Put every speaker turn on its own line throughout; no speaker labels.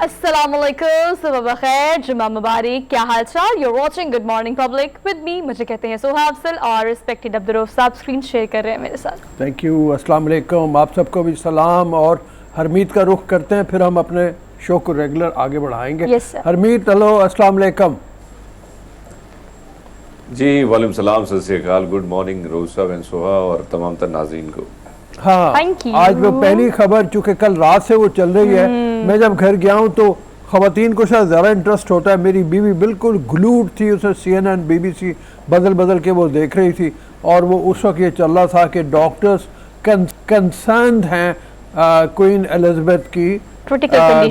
अस्सलामुअलैकुम, सुबह बखैर, जुम्मा मुबारक, क्या हाल चाल। You're watching Good Morning Public with me, मुझे कहते हैं सोहा अफजल और रिस्पेक्टेड अब्दुर्रऊफ साहब स्क्रीन शेयर कर रहे हैं मेरे साथ।
थैंक यू, अस्सलाम वालेकुम, आप सबको भी सलाम। और हरमीत का रुख करते हैं, फिर हम अपने शो को रेगुलर आगे बढ़ाएंगे।
yes,
हरमीत, हेलो, अस्सलाम वालेकुम।
जी वालेकुम सलाम, सत श्री अकाल, गुड मॉर्निंग रोज़ साहब एंड सोहा और तमाम तर नाज़रीन को।
हाँ,
Thank you.
आज वो पहली खबर चूँकि कल रात से वो चल रही है, मैं जब घर गया हूँ तो ख़वातीन को शायद ज़्यादा इंटरेस्ट होता है। मेरी बीवी बिल्कुल ग्लूड थी, उसे CNN BBC बदल बदल के वो देख रही थी और वो उस वक्त ये चल रहा था कि डॉक्टर्स कंसर्न्ड हैं क्वीन एलिज़ाबेथ की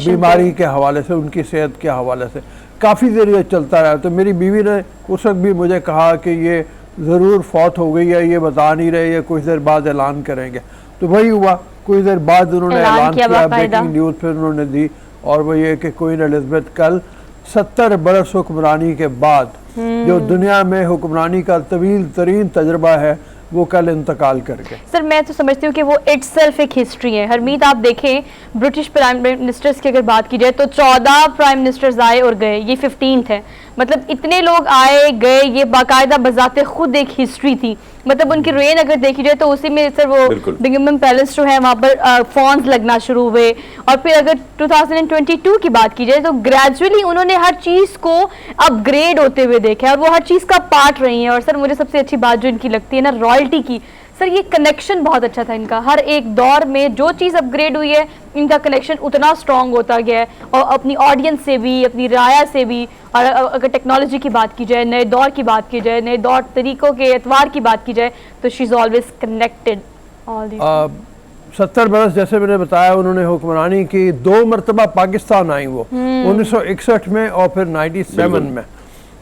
बीमारी के हवाले से, उनकी सेहत के हवाले से। काफ़ी देर ये चलता रहा, तो मेरी बीवी ने उस वक्त भी मुझे कहा कि ये ज़रूर फौत हो गई है, ये बता नहीं रहे, ये कुछ देर बाद ऐलान करेंगे। तो वही हुआ, कुछ देर बाद उन्होंने ऐलान किया, ब्रेकिंग न्यूज़ फिर उन्होंने दी, और वो ये कि क्वीन एलिज़ाबेथ कल 70 बरस हुक्मरानी के बाद, जो दुनिया में हुक्मरानी का तवील तरीन तजर्बा है, वो कल इंतकाल कर गए।
सर मैं तो समझती हूँ कि वो इटसेल्फ एक हिस्ट्री है। हरमीत, आप देखें ब्रिटिश प्राइम मिनिस्टर्स की अगर बात की जाए तो 14 प्राइम मिनिस्टर्स आए और गए, ये 15th है। मतलब इतने लोग आए गए, ये बाकायदा बजाते खुद एक हिस्ट्री थी। मतलब उनकी रेन अगर देखी जाए तो उसी में सर वो बिंगम पैलेस जो है वहाँ पर फॉन्स लगना शुरू हुए, और फिर अगर 2022 की बात की जाए तो ग्रेजुअली उन्होंने हर चीज़ को अपग्रेड होते हुए देखा है और वो हर चीज़ का पार्ट रही हैं। और सर मुझे सबसे अच्छी बात जो इनकी लगती है ना, रॉयल्टी की, सर ये कनेक्शन बहुत अच्छा था इनका। हर एक दौर में जो चीज़ अपग्रेड हुई है, इनका कनेक्शन उतना स्ट्रॉन्ग होता गया है, और अपनी ऑडियंस से भी, अपनी राया से भी। और अगर टेक्नोलॉजी की बात की जाए, नए दौर की बात की जाए, नए दौर तरीक़ों के एतवार की बात की जाए, तो she is always connected all this.
70 बरस जैसे मैंने बताया उन्होंने हुक्मरानी की, 2 मरतबा पाकिस्तान आई वो, 1961 में और फिर 97 में।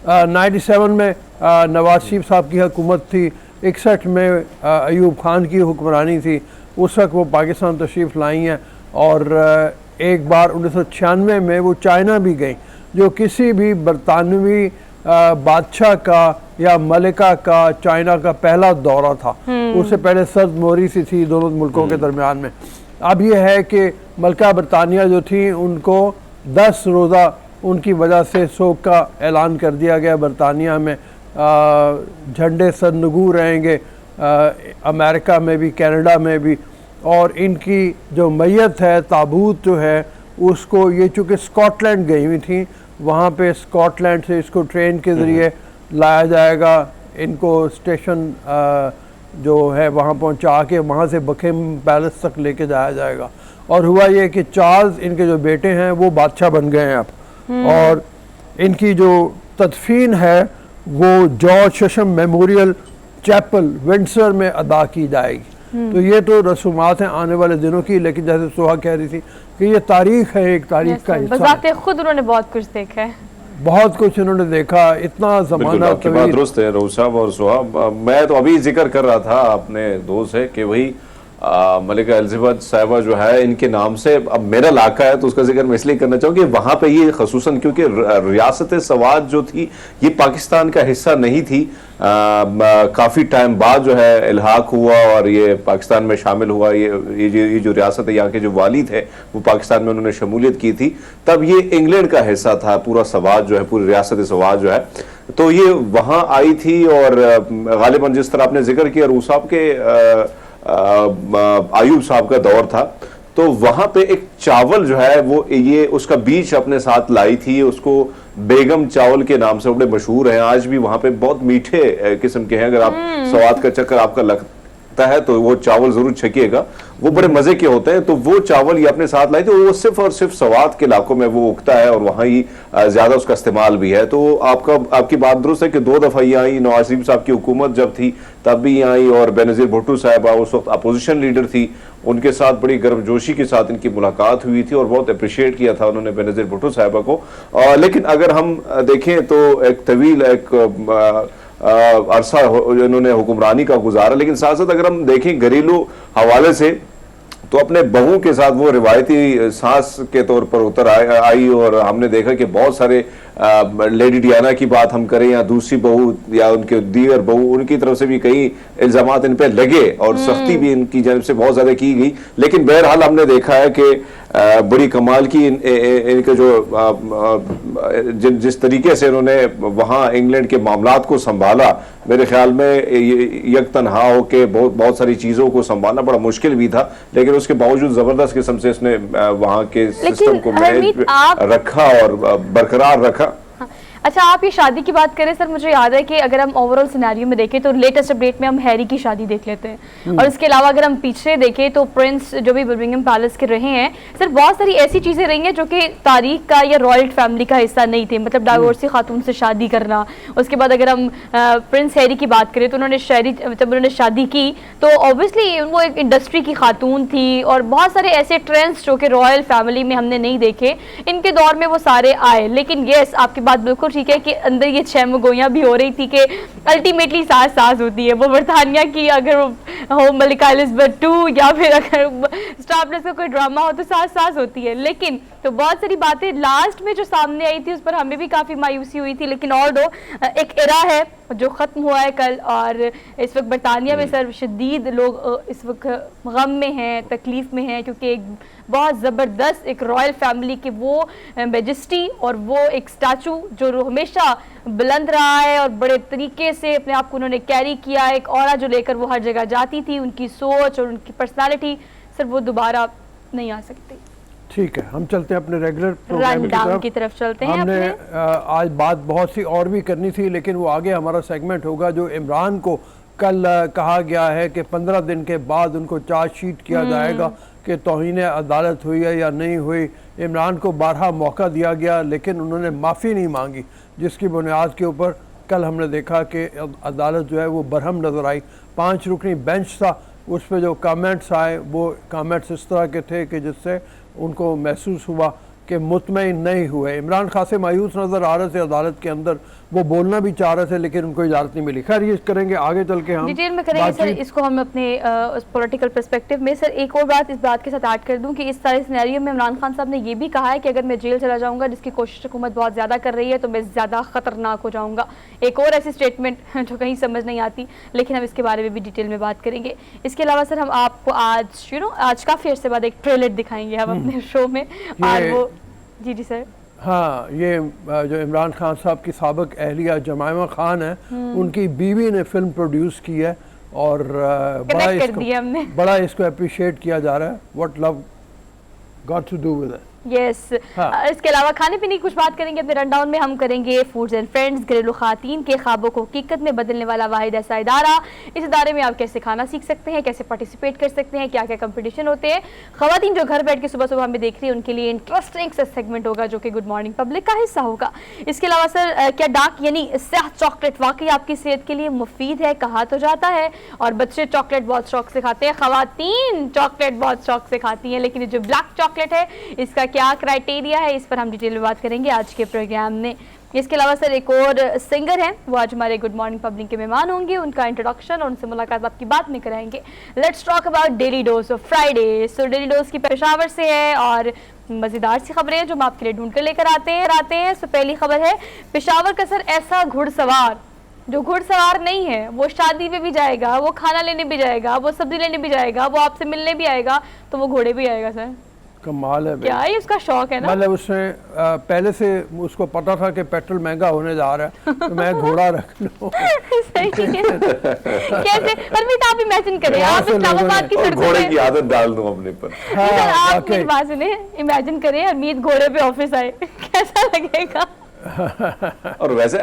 97 में नवाज शरीफ साहब की हुकूमत थी, 61 में अयूब खान की हुक्मरानी थी, उस वक्त वो पाकिस्तान तशरीफ़ लाई हैं। और एक बार 1996 में वो चाइना भी गई, जो किसी भी बरतानवी बादशाह का या मलिका का चाइना का पहला दौरा था। उससे पहले सर्द मोरी सी थी दोनों मुल्कों के दरमियान में। अब ये है कि मलिका बरतानिया जो थी, उनको 10 रोज़ा उनकी वजह से शोक का ऐलान कर दिया गया बरतानिया में। झंडे सरनगू रहेंगे अमेरिका में भी, कनाडा में भी। और इनकी जो मैयत है, ताबूत जो है, उसको ये चूँकि स्कॉटलैंड गई हुई थी, वहाँ पे स्कॉटलैंड से इसको ट्रेन के ज़रिए लाया जाएगा, इनको स्टेशन जो है वहाँ पहुँचा के वहाँ से बकिंघम पैलेस तक लेके जाया जाएगा। और हुआ ये कि चार्ल्स, इनके जो बेटे हैं, वो बादशाह बन गए हैं अब, और इनकी जो तदफीन है वो जॉर्ज शशम मेमोरियल चैपल विंडसर में अदा की जाएगी। तो ये तो रसूमात हैं आने वाले दिनों की, लेकिन जैसे सोहा कह रही थी कि ये तारीख है, एक तारीख का हिस्सा है।
खुद उन्होंने बहुत कुछ देखा है,
बहुत कुछ इन्होंने देखा, इतना ज़माना।
आपकी बात दुरुस्त है रोज़ साहब और सोहा। मैं तो अभी जिक्र कर रहा था अपने दोस्त से कि वही मलिका एलिज़ाबेथ साहिबा जो है, इनके नाम से अब मेरा इलाका है तो उसका जिक्र मैं इसलिए करना चाहूँ कि वहाँ पे ये खसूसन, क्योंकि रियासत सवाद जो थी ये पाकिस्तान का हिस्सा नहीं थी। काफ़ी टाइम बाद जो है इल्हाक हुआ और ये पाकिस्तान में शामिल हुआ। ये जो रियासत है, यहाँ के जो वाली थे वो पाकिस्तान में उन्होंने शमूलियत की थी, तब ये इंग्लैंड का हिस्सा था पूरा सवाद जो है, पूरी रियासत सवाद जो है। तो ये वहाँ आई थी और गालिबन जिस तरह आपने जिक्र किया रूस साहब के आयूब साहब का दौर था, तो वहां पे एक चावल जो है वो ये उसका बीज अपने साथ लाई थी, उसको बेगम चावल के नाम से बड़े मशहूर हैं। आज भी वहां पे बहुत मीठे किस्म के हैं, अगर आप स्वाद का चक्कर आपका लगता है तो वो चावल जरूर छकिएगा, वो बड़े मजे के होते हैं। तो वो चावल ये अपने साथ लाई थी, वो सिर्फ और सिर्फ सवात के इलाकों में वो उगता है और वहाँ ही ज्यादा उसका इस्तेमाल भी है। तो आपकी बात दुरुस्त है कि 2 दफा ये आई, नवाज शरीफ साहब की हुकूमत जब थी तब भी आई, और बेनज़ीर भुट्टो साहबा उस वक्त अपोजिशन लीडर थी, उनके साथ बड़ी गर्मजोशी के साथ इनकी मुलाकात हुई थी और बहुत अप्रिशिएट किया था उन्होंने बेनज़ीर भुट्टो साहबा को। लेकिन अगर हम देखें तो एक तवील अरसा इन्होंने हुक्मरानी का गुजारा, लेकिन साथ साथ अगर हम देखें घरेलू हवाले से तो अपने बहू के साथ वो रिवायती सांस के तौर पर उतर आई और हमने देखा कि बहुत सारे लेडी डियाना की बात हम करें या दूसरी बहू या उनके दीगर बहू, उनकी तरफ से भी कई इल्जामात इन पे लगे और सख्ती भी इनकी जानब से बहुत ज्यादा की गई। लेकिन बहरहाल हमने देखा है कि बड़ी कमाल की इनके जो जिस तरीके से इन्होंने वहाँ इंग्लैंड के मामलात को संभाला, मेरे ख्याल में यकतन्हा होके बहुत सारी चीज़ों को संभालना बड़ा मुश्किल भी था, लेकिन उसके बावजूद ज़बरदस्त किस्म से इसने वहाँ के सिस्टम को मैनेज रखा और बरकरार रखा।
अच्छा, आप ये शादी की बात करें सर, मुझे याद है कि अगर हम ओवरऑल सिनेरियो में देखें तो लेटेस्ट अपडेट में हम हैरी की शादी देख लेते हैं, और इसके अलावा अगर हम पीछे देखें तो प्रिंस जो भी बर्मिंघम पैलेस के रहे हैं सर, बहुत सारी ऐसी चीज़ें रही हैं जो कि तारीख का या रॉयल फैमिली का हिस्सा नहीं थे, मतलब डाइवोर्सी खातून से शादी करना। उसके बाद अगर हम प्रिंस हैरी की बात करें तो उन्होंने जब उन्होंने शादी की तो ऑब्वियसली वो एक इंडस्ट्री की खातून थी, और बहुत सारे ऐसे ट्रेंड्स जो कि रॉयल फैमिली में हमने नहीं देखे, इनके दौर में वो सारे आए। लेकिन येस, आपकी बात बिल्कुल ठीक है कि अंदर ये छमगोइयां भी हो रही थी कि अल्टीमेटली सास सास होती है। वो बरतानिया की अगर हो मलिका एलिजाबेथ 2 या फिर अगर स्टार प्लस का कोई ड्रामा हो तो सास सास होती है। लेकिन तो बहुत सारी बातें लास्ट में जो सामने आई थी उस पर हमें भी काफ़ी मायूसी हुई थी। लेकिन और एक एरा है जो ख़त्म हुआ है कल, और इस वक्त बरतानिया में सर शदीद लोग इस वक्त गम में हैं, तकलीफ़ में हैं, क्योंकि एक बहुत ज़बरदस्त एक रॉयल फैमिली की वो मेजेस्टी और वो एक स्टैचू जो हमेशा बुलंद रहा है और बड़े तरीके से अपने आप को उन्होंने कैरी किया, एक ऑरा जो लेकर वो हर जगह जाती थी, उनकी सोच और उनकी पर्सनालिटी सर वो दोबारा नहीं आ सकती।
ठीक है, हम चलते हैं अपने रेगुलर प्रोग्राम
की तरफ चलते हैं।
हमने आज बात बहुत सी और भी करनी थी, लेकिन वो आगे हमारा सेगमेंट होगा जो इमरान को कल कहा गया है कि 15 दिन के बाद उनको चार्जशीट किया जाएगा कि तौहीन अदालत हुई है या नहीं हुई। इमरान को 12 मौका दिया गया, लेकिन उन्होंने माफ़ी नहीं मांगी, जिसकी बुनियाद के ऊपर कल हमने देखा कि अदालत जो है वो बरहम नज़र आई। 5 रुकनी बेंच था, उस पर जो कमेंट्स आए वो कमेंट्स इस तरह के थे कि जिससे उनको महसूस हुआ कि मुतमईन नहीं हुए। इमरान खासे मायूस नज़र आ रहे थे अदालत के अंदर, वो बोलना भी चाह रहे थे लेकिन उनको इजाज़त नहीं मिली। खैर ये करेंगे आगे चल के, हम
डिटेल में करेंगे सर इसको हम अपने पॉलिटिकल पर्सपेक्टिव में। सर एक और बात इस बात के साथ ऐड कर दूं कि इस सारे सिनेरियो में इमरान खान साहब ने ये भी कहा है कि अगर मैं जेल चला जाऊंगा, जिसकी कोशिश हुकूमत बहुत ज़्यादा कर रही है, तो मैं ज़्यादा ख़तरनाक हो जाऊँगा। एक और ऐसी स्टेटमेंट जो कहीं समझ नहीं आती, लेकिन हम इसके बारे में भी डिटेल में बात करेंगे। इसके अलावा सर हम आपको आज काफ़ी अर्से बाद एक ट्रेलर दिखाएंगे हम अपने शो में, और वो जी सर
हाँ, ये जो इमरान खान साहब की साबिक अहलिया जमाइमा खान है, उनकी बीवी ने फिल्म प्रोड्यूस की है और बड़ा इसको अप्रिशिएट किया जा रहा है। What love got to do with it.
Yes इसके अलावा खाने पीने की कुछ बात करेंगे अपने रनडाउन में। हम करेंगे फूड्स एंड फ्रेंड्स, घरेलू खातन के ख्वाबों को हकीकत में बदलने वाला वाहिद ऐसा इदारा। इस इदारे में आप कैसे खाना सीख सकते हैं, कैसे पार्टिसिपेट कर सकते हैं, क्या क्या कंपटीशन होते हैं। ख़वातीन जो घर बैठ के सुबह सुबह हमें देख रही है उनके लिए इंटरेस्टिंग सा सेगमेंट होगा जो कि गुड मॉर्निंग पब्लिक का हिस्सा होगा। इसके अलावा सर क्या डार्क यानी स्याह चॉकलेट वाकई आपकी सेहत के लिए मुफीद है? कहा तो जाता है, और बच्चे चॉकलेट बहुत शौक से खाते हैं, ख़वातीन चॉकलेट बहुत शौक से खाती हैं, लेकिन जो ब्लैक चॉकलेट है इसका क्या क्राइटेरिया है, इस पर हम डिटेल में बात करेंगे आज के प्रोग्राम में। इसके अलावा सर एक और सिंगर हैं, वो आज हमारे गुड मॉर्निंग पब्लिक के मेहमान होंगे, उनका इंट्रोडक्शन और उनसे मुलाकात आपकी बात में कराएंगे। Let's talk about daily dose of Friday. So daily dose की पेशावर से है और मज़ेदार सी खबरें हैं जो हम आपके लिए ढूंढ कर लेकर आते हैं। सो पहली खबर है पेशावर का सर ऐसा घुड़सवार जो घुड़सवार नहीं है, वो शादी पे भी जाएगा, वो खाना लेने भी जाएगा, वो सब्जी लेने भी जाएगा, वो आपसे मिलने भी आएगा, तो वो घोड़े भी आएगा सर।
कमाल है,
क्या ही उसका शौक है ना।
मतलब उसने पहले से उसको पता था कि पेट्रोल महंगा होने जा रहा है तो मैं घोड़ा रख लूं।
सही है। कैसे परमीत आप इमेजिन करें, आप इस्लामाबाद की सड़कों
घोड़े की आदत डाल दूं अपने पर।
आप मेरी बात सुने, इमेजिन करें अरमीत घोड़े पे ऑफिस आए, कैसा लगेगा?
और वैसे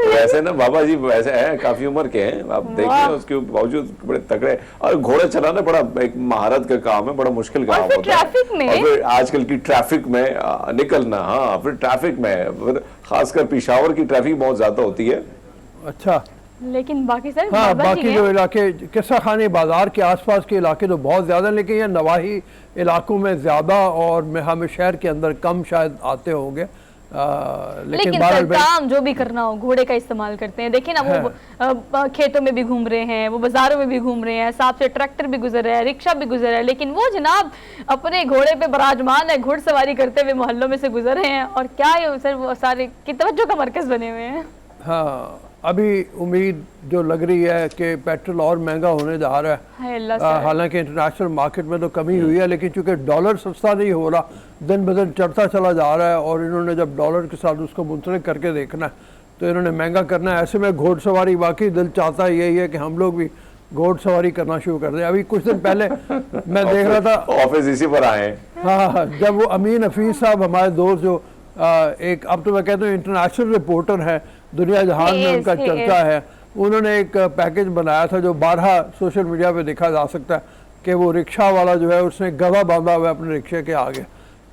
वैसे ना बाबा जी वैसे हैं, काफी उम्र के हैं, आप देखिए उसके बावजूद बड़े तगड़े, और घोड़े चलाना बड़ा एक महारत का काम है, बड़ा मुश्किल काम होता है।
ट्रैफिक में
और फिर आजकल की ट्रैफिक में निकलना, हाँ फिर ट्रैफिक में खासकर पेशावर की ट्रैफिक बहुत ज्यादा होती है।
अच्छा,
लेकिन बाकी सर
हाँ बाकी जो इलाके किस्सा खाने बाजार के आसपास के इलाके तो बहुत ज़्यादा, लेकिन ये नवाही इलाकों में ज़्यादा और हमें शहर के अंदर कम शायद आते होंगे।
लेकिन सर काम जो भी करना हो घोड़े का इस्तेमाल करते हैं। देखिए ना वो खेतों में भी घूम रहे हैं, वो बाजारों में भी घूम रहे हैं, साथ से ट्रैक्टर भी गुजर रहा है, रिक्शा भी गुजर रहा है, लेकिन वो जनाब अपने घोड़े पे बराजमान है, घुड़सवारी करते हुए मोहल्लों में से गुजर रहे हैं। और क्या है सर, वो सारे की तवज्जो का मरकज बने हुए हैं।
हाँ, अभी उम्मीद जो लग रही है कि पेट्रोल और महंगा होने जा रहा है। हालांकि इंटरनेशनल मार्केट में तो कमी हुई है, लेकिन चूंकि डॉलर सस्ता नहीं हो रहा, दिन ब दिन चढ़ता चला जा रहा है, और इन्होंने जब डॉलर के साथ उसको मुंसलिक करके देखना है तो इन्होंने महंगा करना है। ऐसे में घोड़सवारी वाकई दिल चाहता यही है कि हम लोग भी घोड़सवारी करना शुरू कर दें। अभी कुछ दिन पहले मैं देख रहा था,
ऑफिस इसी पर आए।
हाँ, जब वो अमीन हफीज साहब हमारे दोस्त जो एक, अब तो मैं कहता हूँ इंटरनेशनल रिपोर्टर है, दुनिया जहान में उनका चर्चा है, उन्होंने एक पैकेज बनाया था जो 12 सोशल मीडिया पे देखा जा सकता है कि वो रिक्शा वाला जो है उसने गधा बांधा हुआ है अपने रिक्शे के आगे।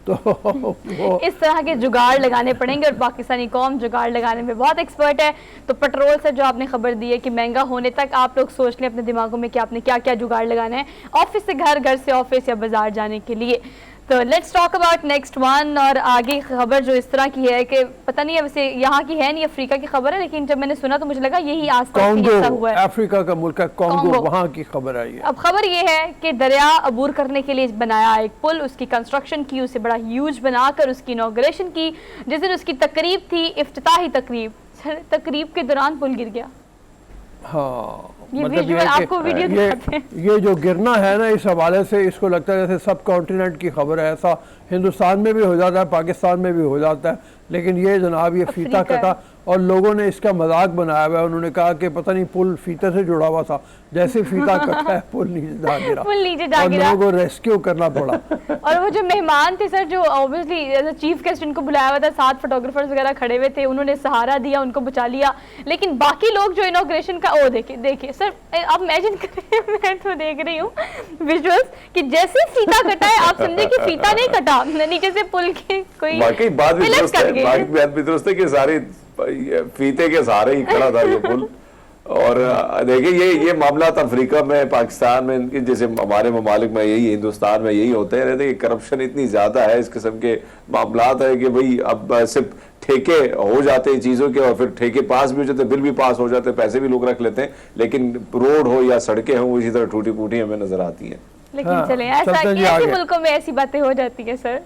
तो वो
इस तरह के जुगाड़ लगाने पड़ेंगे, और पाकिस्तानी कौम जुगाड़ लगाने में बहुत एक्सपर्ट है। तो पेट्रोल से जो आपने खबर दी है कि महंगा होने तक, आप लोग सोच लें अपने दिमागों में कि आपने क्या क्या जुगाड़ लगाना है ऑफिस से घर, घर से ऑफिस या बाजार जाने के लिए। तो let's talk about next one. और आगे खबर जो इस तरह की है कि पता नहीं है, वैसे यहाँ की है नहीं, अफ्रीका की खबर है, लेकिन जब मैंने सुना तो मुझे लगा यही आसपास हुआ है।
अफ्रीका का मुल्क है कॉन्गो, वहाँ की खबर आई है।
अब खबर ये है कि दरिया अबूर करने के लिए बनाया एक पुल, उसकी कंस्ट्रक्शन की, उसे बड़ा ह्यूज बनाकर उसकी इनॉग्रेशन की। जिस दिन उसकी तकरीब थी, इफ्तिताही तकरीब, तकरीब के दौरान पुल गिर गया।
हाँ,
ये
मतलब
आपको वीडियो दिखाते हैं।
ये जो गिरना है ना, इस हवाले से इसको लगता है जैसे सब कॉन्टिनेंट की खबर है। ऐसा हिंदुस्तान में भी हो जाता है, पाकिस्तान में भी हो जाता है, लेकिन ये जनाब ये फीता कटा और लोगों ने इसका मजाक बनाया हुआ है। उन्होंने कहा कि पता नहीं पुल फीते से जुड़ा हुआ था, जैसे फीता कटा है पुल नीचे जा गिरा,
पुल नीचे जा गिरा,
लोगों को रेस्क्यू करना पड़ा।
और वो जो मेहमान थे सर, जो obviously as a chief guest इनको बुलाया हुआ था, 7 फोटोग्राफर्स वगैरह खड़े हुए थे, उन्होंने सहारा दिया, उनको बचा लिया। लेकिन बाकी लोग जो इनॉग्रेशन का, ओ देखिए सर, आप इमेजिन करें, मैं तो देख रही हूँ विजुअल्स कि जैसे फीता कटा है, आप समझे कि फीता नहीं कटा, नीचे से पुल के कोई
बाकी बात भी दुरुस्त है कि सारी फीते के सहारे ही खड़ा था ये पुल। और देखिए ये मामला अफ्रीका में, पाकिस्तान में, इनके जैसे हमारे ममालिक में यही, हिंदुस्तान में यही होते रहते कि करप्शन इतनी ज्यादा है, इस किस्म के मामलात है कि भाई अब सिर्फ ठेके हो जाते हैं चीजों के, और फिर ठेके पास भी हो जाते, बिल भी पास हो जाते, पैसे भी लोग रख लेते हैं, लेकिन रोड हो या सड़कें हो इसी तरह टूटी फूटी हमें नजर आती हैं।
लेकिन हाँ, चले ऐसे मुल्कों में ऐसी बातें हो जाती है सर।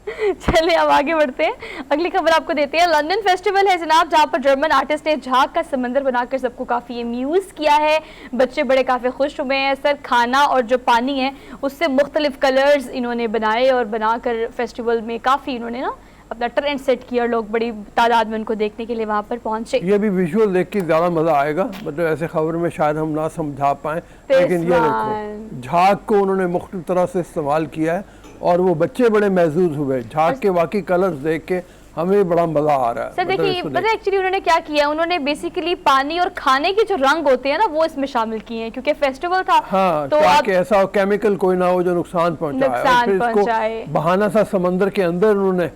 चलिए अब आगे बढ़ते हैं, अगली खबर आपको देते हैं। लंदन फेस्टिवल है जनाब, जहाँ पर जर्मन आर्टिस्ट ने झाग का समंदर बनाकर सबको काफ़ी अम्यूज़ किया है। बच्चे बड़े काफ़ी खुश हुए हैं सर। खाना और जो पानी है उससे मुख्तलिफ कलर्स इन्होंने बनाए और बनाकर फेस्टिवल में काफ़ी इन्होंने ना अपना ट्रेंड सेट किया, लोग बड़ी तादाद में उनको देखने के लिए वहाँ पर पहुँचे।
ये भी विजुअल देख के ज़्यादा मज़ा आएगा, मतलब ऐसे खबर में शायद हम ना समझा पाएँ, लेकिन ये देखो झाग को उन्होंने मुख्तलिफ तरह से इस्तेमाल किया है और वो बच्चे बड़े महसूस हुए झाग के वाकई कलर्स देख के, हमें बड़ा मजा आ रहा है।
सर देखिए पता है एक्चुअली उन्होंने क्या किया, उन्होंने बेसिकली पानी और खाने के जो रंग होते हैं ना वो इसमें शामिल किए हैं क्योंकि फेस्टिवल था।
हाँ, तो ताकि ऐसा केमिकल कोई ना हो जो नुकसान पहुंचाए। बहाना सा समंदर के अंदर उन्होंने।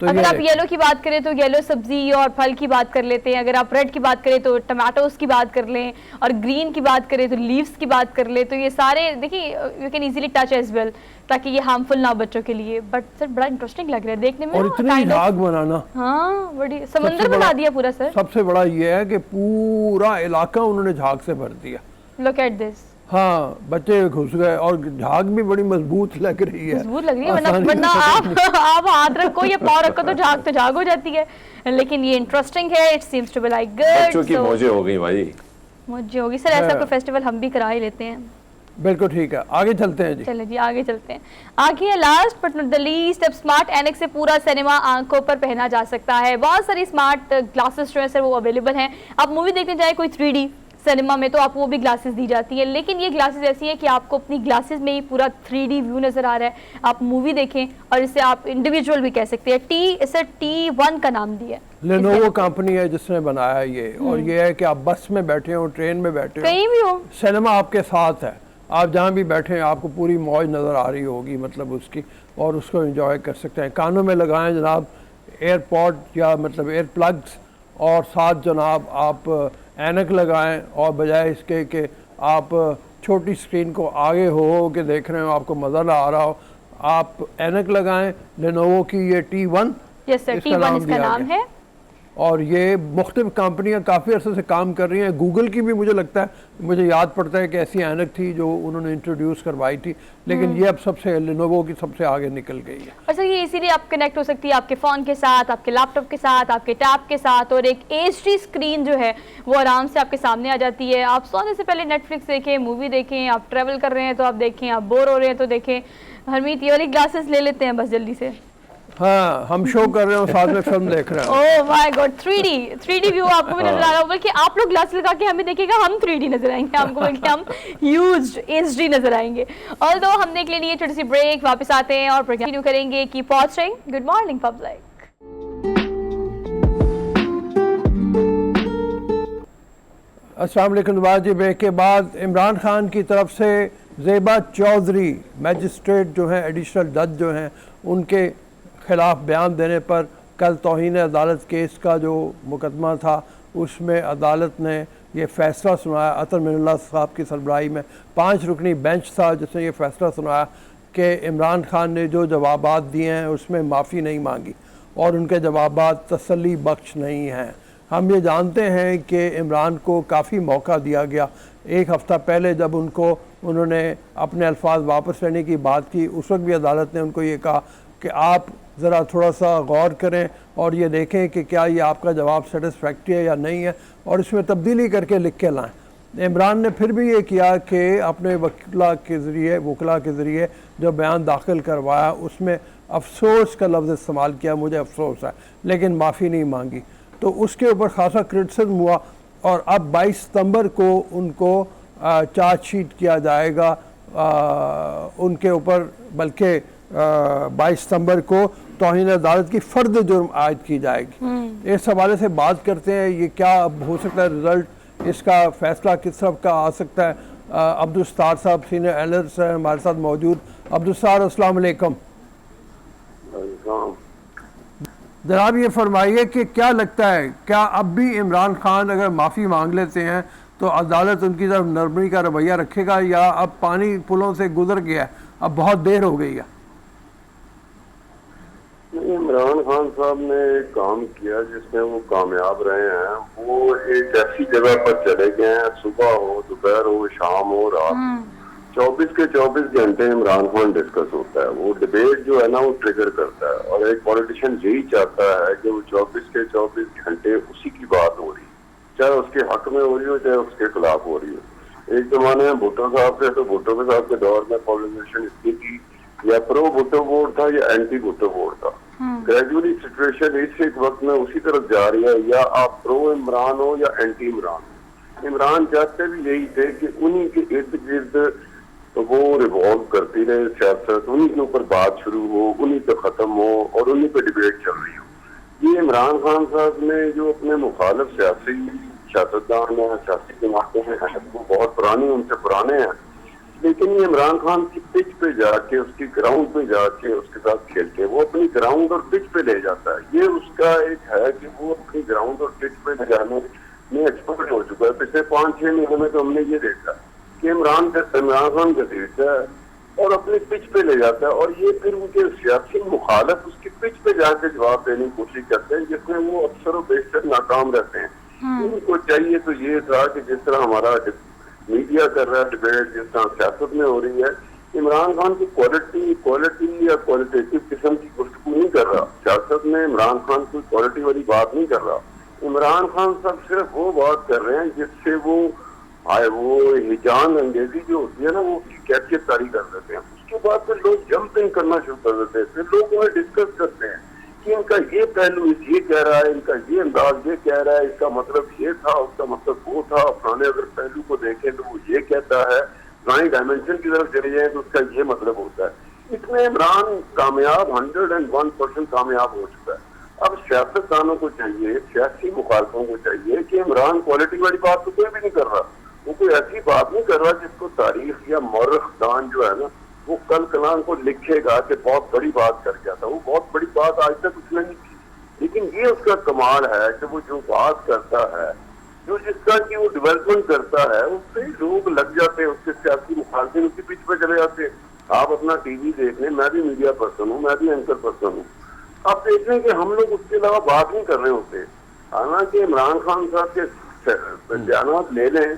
तो अगर आप येलो की बात करें तो येलो सब्जी और फल की बात कर लेते हैं, अगर आप रेड की बात करें तो टमाटोज की बात कर लें, और ग्रीन की बात करें तो लीव्स की बात कर लें। तो ये सारे देखिए you can easily touch as well, ताकि ये हार्मफुल ना हो बच्चों के लिए। बट सर बड़ा इंटरेस्टिंग लग रहा है देखने में
और इतनी झाग बनाना।
हाँ बड़ी समंदर बना दिया पूरा सर।
सबसे बड़ा ये है कि पूरा इलाका उन्होंने झाग से भर दिया।
Look at this.
हाँ, बच्चे घुस गए और झाग भी बड़ी मजबूत लग रही है।
मजबूत लग रही है, वरना आप हाथ रखो या पाँव रखो तो झाग हो जाती है। लेकिन ये इंटरेस्टिंग है, it seems to be like good.
बच्चों की मौजें हो गई भाई,
मौजें होगी सर। ऐसा कोई फेस्टिवल हम भी करा ही लेते हैं।
बिल्कुल ठीक है, आगे चलते हैं जी।
चलिए जी आगे चलते हैं। आगे है last but not the least, अब स्मार्ट एनएक्स से पूरा सिनेमा आंखों पर पहना जा सकता है। बहुत सारी स्मार्ट ग्लासेस जो है सर वो अवेलेबल हैं। आप मूवी देखने जाए कोई 3D सिनेमा में तो आपको वो भी ग्लासेस दी जाती है, लेकिन ये ग्लासेस ऐसी हैं कि आपको अपनी ग्लासेस में ही पूरा 3D व्यू नजर आ रहा है। आप मूवी देखें और इसे आप इंडिविजुअल भी कह सकते हैं। इसे T1 का नाम दिया है।
लेनोवो कंपनी है जिसने बनाया ये, और ये है कि आप बस में बैठे हो, ट्रेन में बैठे हो,
कहीं भी हो,
सिनेमा आपके साथ है। आप जहाँ भी बैठे हैं आपको पूरी मौज नज़र आ रही होगी मतलब उसकी, और उसको एंजॉय कर सकते हैं। कानों में लगाएं जनाब एयरपॉड या मतलब एयर प्लग्स, और साथ जनाब आप ऐनक लगाएं, और बजाय इसके कि आप छोटी स्क्रीन को आगे हो के देख रहे हो, आपको मज़ा ना आ रहा हो, आप ऐनक लगाएं। लेनोवो की ये T1
यस सर, T1 इसका
दिया
नाम
गया।
है।
और ये मुख्तलिफ कंपनियां काफ़ी अर्से से काम कर रही हैं। गूगल की भी मुझे लगता है, मुझे याद पड़ता है कि ऐसी ऐनक थी जो उन्होंने इंट्रोड्यूस करवाई थी, लेकिन ये अब सबसे लेनोवो की सबसे आगे निकल गई है।
और सर ये इसीलिए आप कनेक्ट हो सकती है आपके फ़ोन के साथ, आपके लैपटॉप के साथ, आपके टैब के साथ, और एक HD स्क्रीन जो है वो आराम से आपके सामने आ जाती है। आप सोने से पहले नेटफ्लिक्स देखें, मूवी देखें, आप ट्रैवल कर रहे हैं तो आप देखें, आप बोर हो रहे हैं तो देखें। हरमीत ये वाली ग्लासेस ले लेते हैं बस जल्दी से।
हाँ, हम शो कर रहे हो, साथ में फिल्म देख रहे हैं।
Oh my God, 3D view आपको भी नजर आ रहा होगा, बल्कि आप लोग ग्लास लगा के हमें देखिएगा, हम 3D नजर आएंगे हमको, बल्कि हम ह्यूज HD नजर आएंगे। और तो हम देख लेंगे छोटी सी ब्रेक, वापस आते हैं और कंटिन्यू करेंगे की वॉचिंग गुड मॉर्निंग पब्लिक।
अस्सलाम वालेकुम नवाज जी। ब्रेक के बाद इमरान खान की तरफ से ज़ेबा चौधरी मैजिस्ट्रेट जो हैं, एडिशनल जज जो हैं, उनके ख़िलाफ़ बयान देने पर कल तौहीन अदालत केस का जो मुकदमा था उसमें अदालत ने ये फ़ैसला सुनाया। अतर मिनल्ला साहब की सरबराही में 5 रुकनी बेंच था जिसने ये फ़ैसला सुनाया कि इमरान खान ने जो जवाबात दिए हैं उसमें माफ़ी नहीं मांगी और उनके जवाबात तसल्ली बख्श नहीं हैं। हम ये जानते हैं कि इमरान को काफ़ी मौका दिया गया। एक हफ़्ता पहले जब उन्होंने अपने अल्फाज वापस लेने की बात की, उस वक्त भी अदालत ने उनको ये कहा कि आप ज़रा थोड़ा सा गौर करें और ये देखें कि क्या ये आपका जवाब सेटिस्फैक्ट्री है या नहीं है, और इसमें तब्दीली करके लिख के लाएँ। इमरान ने फिर भी ये किया कि अपने वकला के ज़रिए जो बयान दाखिल करवाया उसमें अफसोस का लफ्ज़ इस्तेमाल किया, मुझे अफसोस है, लेकिन माफ़ी नहीं मांगी। तो उसके ऊपर खासा क्रिटिसिज्म हुआ और अब 22 सितंबर को उनको चार्जशीट किया जाएगा उनके ऊपर, बल्कि 22 सितंबर को तौहीन अदालत की फ़र्द जुर्म आयद की जाएगी। इस हवाले से बात करते हैं, ये क्या अब हो सकता है रिज़ल्ट, इसका फ़ैसला किस तरफ का आ सकता है। अब्दुल सत्तार साहब सीनियर एनालिस्ट हैं हमारे साथ मौजूद। अब्दुल सत्तार अस्सलाम वालेकुम। जनाब ये फरमाइए कि क्या लगता है, क्या अब भी इमरान खान अगर माफ़ी मांग लेते हैं तो अदालत उनकी तरफ नरमी का रवैया रखेगा, या अब पानी पुलों से गुजर गया है, अब बहुत देर हो गई है?
इमरान खान साहब ने एक काम किया जिसमें वो कामयाब रहे हैं। वो एक ऐसी जगह पर चले गए हैं, सुबह हो, दोपहर हो, शाम हो, रात, 24 के 24 घंटे इमरान खान डिस्कस होता है। वो डिबेट जो है ना वो ट्रिगर करता है, और एक पॉलिटिशियन यही चाहता है कि वो 24 के 24 घंटे उसी की बात हो रही, चाहे उसके हक में हो रही हो चाहे उसके खिलाफ हो रही हो। एक जमाने में भुट्टो साहब थे, तो भुट्टो के साहब के दौर में पोलराइजेशन इसकी थी, या प्रो भुट्टो वोट था या एंटी भुट्टो वोट था। ग्रेजुअली सिचुएशन इस एक वक्त में उसी तरफ जा रही है, या आप प्रो इमरान हो या एंटी इमरान। इमरान चाहते भी यही थे कि उन्हीं के इर्द गिर्द तो वो रिवॉल्व करती रहे सियासत, उन्हीं के ऊपर बात शुरू हो, उन्हीं पे खत्म हो और उन्हीं पे डिबेट चल रही हो। ये इमरान खान साहब ने जो अपने मुखालिफ सियासी सियासतदान है, सियासी जमातें हैं, वो बहुत पुरानी, उनसे पुराने हैं, लेकिन ये इमरान खान की पिच पे जाके, उसकी ग्राउंड पे जाके उसके साथ खेल के वो अपनी ग्राउंड और पिच पे ले जाता है। ये उसका एक है कि वो अपनी ग्राउंड और पिच पे ले जाने में एक्सपर्ट हो चुका है। पिछले 5-6 महीने में तो हमने ये देखा कि इमरान खान घसीटता है और अपनी पिच पे ले जाता है, और ये फिर उनके सियासी मुखालिफ उसकी पिच पे जाके जवाब देने की कोशिश करते हैं, जिसमें वो अक्सर और बेशतर नाकाम रहते हैं। उनको चाहिए तो ये था कि जिस तरह हमारा मीडिया कर रहा है डिबेट, जिस तरह सियासत में हो रही है, इमरान खान की क्वालिटी या क्वालिटेटिव किस्म की गुफ्तगू नहीं कर रहा। सियासत में इमरान खान कोई क्वालिटी वाली बात नहीं कर रहा। इमरान खान सब सिर्फ वो बात कर रहे हैं जिससे वो हिजान अंगेजी जो होती है ना, वो कैफियत तारी कर देते हैं। उसके बाद फिर लोग जंपिंग करना शुरू कर देते हैं, फिर लोग उन्हें डिस्कस करते हैं कि इनका ये पहलू ये कह रहा है, इनका ये अंदाज ये कह रहा है, इसका मतलब ये था, उसका मतलब वो था, फलाने अगर पहलू को देखें तो वो ये कहता है, फलानी डायमेंशन की तरफ चले जाए तो उसका ये मतलब होता है। इसमें इमरान कामयाब 101% कामयाब हो चुका है। अब सियासतदानों को चाहिए, सियासी मुखालफों को चाहिए कि इमरान क्वालिटी वाली बात तो कोई भी नहीं कर रहा, वो कोई ऐसी बात नहीं कर रहा जिसको तारीख या मौरखदान जो है ना वो कल कलाम को लिखेगा कि बहुत बड़ी बात कर गया था। वो बहुत बड़ी बात आज तक उसने नहीं की, लेकिन ये उसका कमाल है कि वो जो बात करता है, जो जिस तरह की वो डेवलपमेंट करता है, उससे लोग लग जाते हैं, उसके सियासी मुखालफिन उसके पीछे पे चले जाते हैं। आप अपना टीवी देख लें, मैं भी मीडिया पर्सन हूँ, मैं भी एंकर पर्सन हूँ, आप देख रहे हैं कि हम लोग उसके अलावा बात नहीं कर रहे होते। हालांकि इमरान खान साहब के बयान ले लें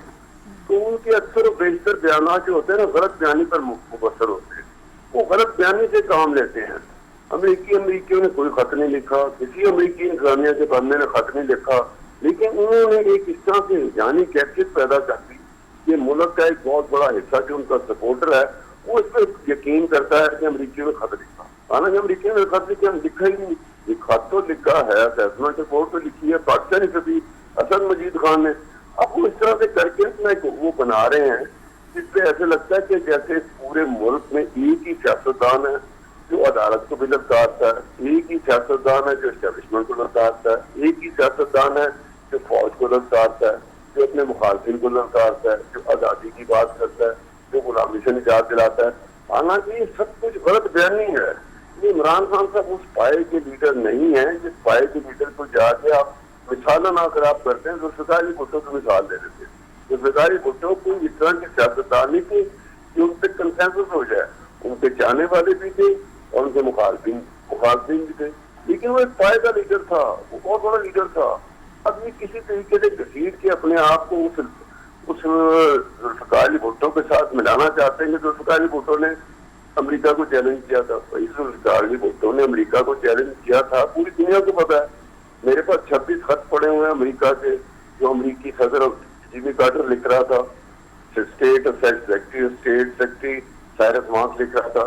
तो उनके अक्सर और बेशतर बयान जो होते हैं ना गलत बयानी पर मुबसर होते हैं। वो गलत बयानी से काम लेते हैं। अमरीकियों ने कोई खत नहीं लिखा, किसी अमरीकी इंतजामिया के बंदे ने खत नहीं लिखा, लेकिन उन्होंने एक इस तरह से जानी कैफियत पैदा कर दी कि मुल्क का एक बहुत बड़ा हिस्सा जो उनका सपोर्टर है वो इस पर यकीन करता है कि अमरीकियों ने खत लिखा। हालांकि अमरीकियों ने खत लिखा ही नहीं। ये खत तो लिखा है, असेसमेंट रिपोर्ट तो लिखी है पाकिस्तानी सफीर असद मजीद खान ने। अब वो इस तरह से करके अपना वो बना रहे हैं जिससे ऐसे लगता है कि जैसे पूरे मुल्क में एक ही सियासतदान है जो अदालत को भी ललकारता है, एक ही सियासतदान है जो एस्टेब्लिशमेंट को ललकारता है, एक ही सियासतदान है जो फौज को ललकारता है, जो अपने मुखालफिन को ललकारता है, जो आज़ादी की बात करता है, जो गुलामी से निजात दिलाता है। हालांकि ये सब कुछ गलत बयानी है। ये इमरान खान साहब उस पाए के लीडर नहीं है जिस पाए के लीडर को जाके आप मिसालन अगर आप करते हैं। जुल्फ़िकार अली भुट्टो को मिसाल दे देते हैं। जुल्फ़िकार अली भुट्टो को इस तरह की सियासतदानी थी कि उन पर कंसेंसस हो जाए। उनके चाहने वाले भी थे और उनके मुखालफिन भी थे, लेकिन वो एक पाए का लीडर था, वो बहुत बड़ा लीडर था। अब ये किसी तरीके से घसीट के अपने आप को उस जुल्फ़िकार अली भुट्टो के साथ मिलाना चाहते हैं। जुल्फ़िकार अली भुट्टो ने अमेरिका को चैलेंज किया था। वही जुल्फ़िकार अली भुट्टो ने अमेरिका को चैलेंज किया था। पूरी दुनिया को पता है। मेरे पास 26 खत पड़े हुए हैं अमेरिका से जो अमेरिकी सदर जिमी कार्टर लिख रहा था, स्टेट सेक्रेटरी साइरस मार्क्स लिख रहा था,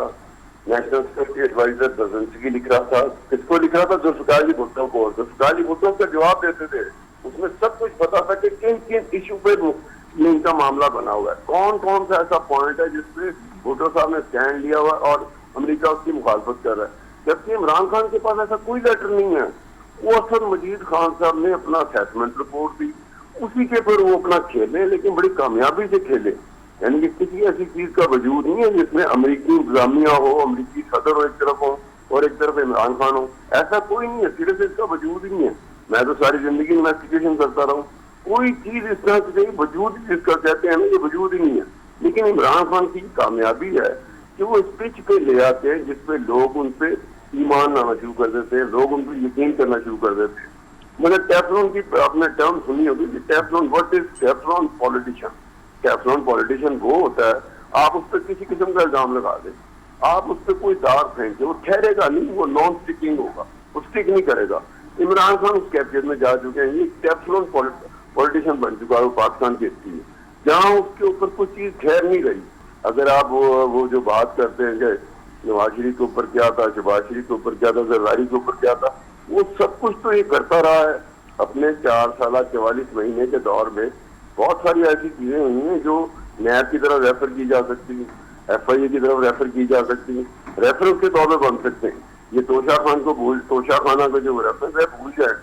नेशनल सिक्योरिटी एडवाइजर ब्रजेंस्की लिख रहा था। किसको लिख रहा था? जुल्फ़िकार अली भुट्टो को। जुल्फ़िकार अली भुट्टो का जवाब देते थे। उसमें सब कुछ पता था कि किन किन इशू पे इनका मामला बना हुआ है, कौन कौन सा ऐसा पॉइंट है जिसपे भुट्टो साहब ने स्टैंड लिया हुआ और अमेरिका उसकी मुखालफत कर रहा है। जबकि इमरान खान के पास ऐसा कोई लेटर नहीं है। वो असद मजीद खान साहब ने अपना असेसमेंट रिपोर्ट दी, उसी के पर वो अपना खेले, लेकिन बड़ी कामयाबी से खेले। यानी कि किसी ऐसी चीज का वजूद नहीं है जिसमें अमेरिकी इंतजामिया हो, अमेरिकी सदर हो एक तरफ हो और एक तरफ इमरान खान हो। ऐसा कोई नहीं है, सिरे से इसका वजूद ही नहीं है। मैं तो सारी जिंदगी इन्वेस्टिगेशन करता रहा हूँ, कोई चीज इस तरह की वजूद जिसका कहते हैं ना ये वजूद ही नहीं है। लेकिन इमरान खान की कामयाबी है कि वो इस पिच पे ले आते हैं जिसपे लोग उन पे ईमान आना शुरू कर देते हैं, लोग उन पर यकीन करना शुरू कर देते हैं। मगर टेफ्लॉन की आपने टर्म सुनी होगी कि Teflon, what is Teflon politician? Teflon politician वो होता है आप उस पर किसी किस्म का इल्जाम लगा दें, आप उस पर कोई दाग फेंके, वो ठहरेगा नहीं, वो नॉन स्टिकिंग होगा, वो स्टिक नहीं करेगा। इमरान खान उस कैफियत में जा चुके हैं। ये टेफ्लॉन पॉलिटिशियन बन चुका है वो पाकिस्तान की हिस्ट्री में, जहाँ उसके ऊपर कोई चीज ठहर नहीं रही। अगर आप वो जो बात करते हैं कि नवाज शरीफ के ऊपर क्या था, शहबाज शरीफ के ऊपर क्या था, जरदारी के ऊपर क्या था, वो सब कुछ तो ये करता रहा है अपने 4 साल 44 महीने के दौर में। बहुत सारी ऐसी चीजें हुई हैं जो नैब की तरफ रेफर की जा सकती है, FIA की तरफ रेफर की जा सकती है, रेफरेंस के तौर पर बन सकते हैं। ये तोशा खाना का जो रेफरेंस है भूल जाए।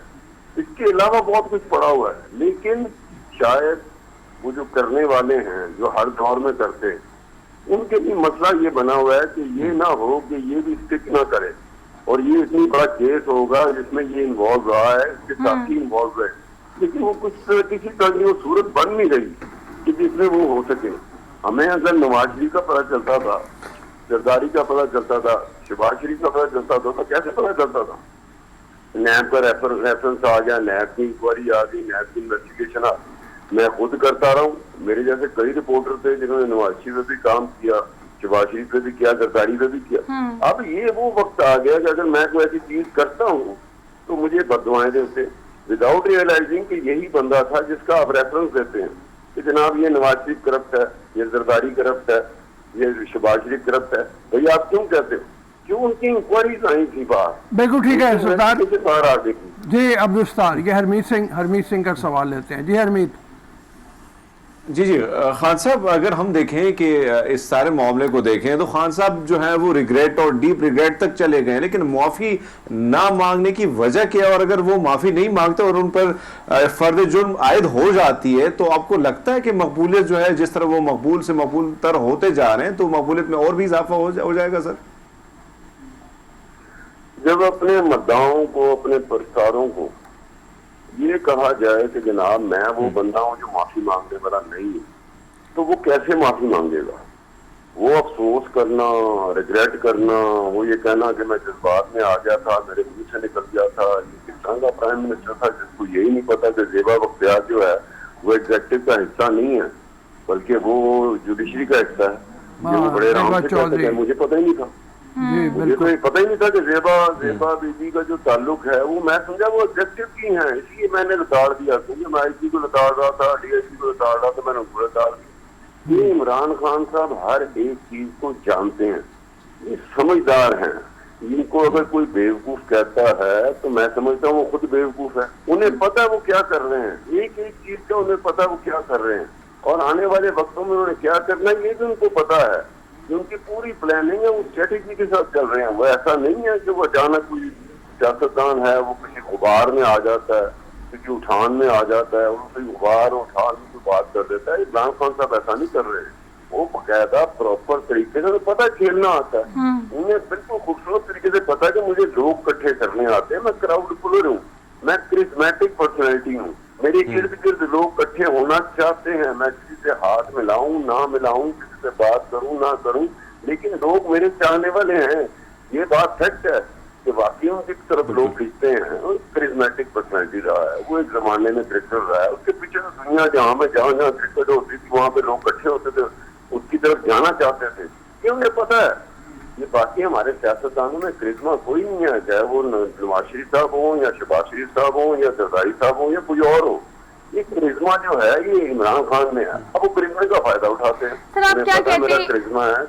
इसके अलावा बहुत कुछ पड़ा हुआ है, लेकिन शायद वो जो करने वाले हैं जो हर दौर में करते हैं उनके लिए मसला ये बना हुआ है कि ये ना हो कि ये भी स्टिक ना करे और ये इतनी बड़ा केस होगा जिसमें ये इन्वॉल्व रहा है, इसके साथी इन्वॉल्व है, लेकिन वो कुछ किसी तरह की वो सूरत बन नहीं रही कि जिसमें वो हो सके। हमें अगर नवाज शरीफ का पता चलता था, जरदारी का पता चलता था, शहबाज शरीफ का पता चलता था तो कैसे पता चलता था? नैब का रेफरेंस आ गया, नैब की इंक्वायरी आ गई, नैब की इन्वेस्टिगेशन आ गई। मैं खुद करता रहा हूँ, मेरे जैसे कई रिपोर्टर थे जिन्होंने नवाज शरीफ पे भी काम किया, शहबाज शरीफ पे भी किया, जरदारी पे भी किया। अब ये वो वक्त आ गया कि अगर मैं कोई ऐसी चीज करता हूँ तो मुझे बददुआएं देते विदाउट रियलाइजिंग कि यही बंदा था जिसका आप रेफरेंस देते हैं कि जनाब ये नवाज शरीफ करप्ट है, ये जरदारी करप्ट है, ये शहबाज शरीफ करप्ट है। भैया आप क्यों कहते हो? क्यों उनकी इंक्वायरीज आई थी बाहर?
बिल्कुल ठीक है सरदार
बाहर आ गई
जी। अब्दुस्तार, ये हरमीत सिंह का सवाल लेते हैं जी। हरमीत
जी खान साहब, अगर हम देखें कि इस सारे मामले को देखें तो खान साहब जो है वो रिग्रेट और डीप रिग्रेट तक चले गए, लेकिन माफी ना मांगने की वजह क्या है? और अगर वो माफी नहीं मांगते और उन पर फर्द जुर्म आयद हो जाती है तो आपको लगता है कि मकबूलियत जो है जिस तरह वो मकबूल से मकबूल तर होते जा रहे हैं तो मकबूलियत में और भी इजाफा हो जाएगा सर?
जब अपने मद्दाओं को, अपने पुरस्कारों को ये कहा जाए कि जनाब मैं वो बंदा हूं जो माफी मांगने वाला नहीं है, तो वो कैसे माफी मांगेगा? वो अफसोस करना, रिग्रेट करना, वो ये कहना कि मैं जज्बात में आ गया था, मेरे मुंह से निकल गया था, ये किस तरह का प्राइम मिनिस्टर था जिसको यही नहीं पता कि ज़ेबा बख्तियार जो है वो एग्जेक्टिव का हिस्सा नहीं है बल्कि वो जुडिशरी का हिस्सा है। ये वो बड़े आराम से कहते हैं, मुझे पता ही नहीं था।
जी
मुझे
बिल्कुल।
तो ये पता ही नहीं था कि ज़ेबा बीबी का जो ताल्लुक है वो मैं समझा वो एग्जेक्टिव की है, इसलिए मैंने लताड़ दिया, क्योंकि मैं आईजी को लताड़ रहा था, डीआईजी को लताड़ रहा था, मैंने उनको लताड़ दिया। ये इमरान खान साहब हर एक चीज को जानते हैं, ये समझदार हैं। इनको अगर कोई बेवकूफ कहता है तो मैं समझता हूँ वो खुद बेवकूफ है। उन्हें पता है वो क्या कर रहे हैं, एक एक चीज का उन्हें पता है वो क्या कर रहे हैं और आने वाले वक्तों में उन्होंने क्या करना है ये भी उनको पता है। जो उनकी पूरी प्लानिंग है वो स्ट्रेटेजी के साथ चल रहे हैं। वो ऐसा नहीं है कि वो अचानक कोई सियासतदान है वो किसी गुबार में आ जाता है, किसी उठान में आ जाता है, वो कोई गुबार उठान में कोई बात कर देता है। इमरान खान साहब ऐसा नहीं कर रहे हैं, वो बकायदा प्रॉपर तरीके से उन्हें पता है खेलना आता है। उन्हें बिल्कुल खूबसूरत तरीके से पता है कि मुझे लोग इकट्ठे करने आते हैं, मैं क्राउड पुलर हूँ, मैं क्रिस्मेटिक पर्सनैलिटी हूँ, मेरे इर्द गिर्द लोग इकट्ठे होना चाहते हैं। मैं किसी से हाथ मिलाऊं ना मिलाऊं, किसी से बात करूं ना करूं, लेकिन लोग मेरे चाहने वाले हैं। ये बात फैक्ट है कि वाकई उनकी तरफ लोग खींचते हैं। और क्रिस्मेटिक पर्सनैलिटी रहा है, वो एक जमाने में क्रिकेटर रहा है, उसके पीछे तो दुनिया जहाँ जहाँ क्रिकेट होती थी वहां पे लोग इकट्ठे होते थे, उसकी तरफ जाना चाहते थे। ये उन्हें पता है। ये बाकी हमारे सियासतदानों में करिश्मा कोई नहीं है, चाहे वो नवाज शरीफ साहब हो या शहबाज शरीफ साहब हो या जरदारी साहब हो या कोई और हो। ये करिश्मा जो है ये इमरान खान में है। अब वो करिश्मे का फायदा उठाते हैं।
सर आप क्या कहते हैं?
करिश्मा है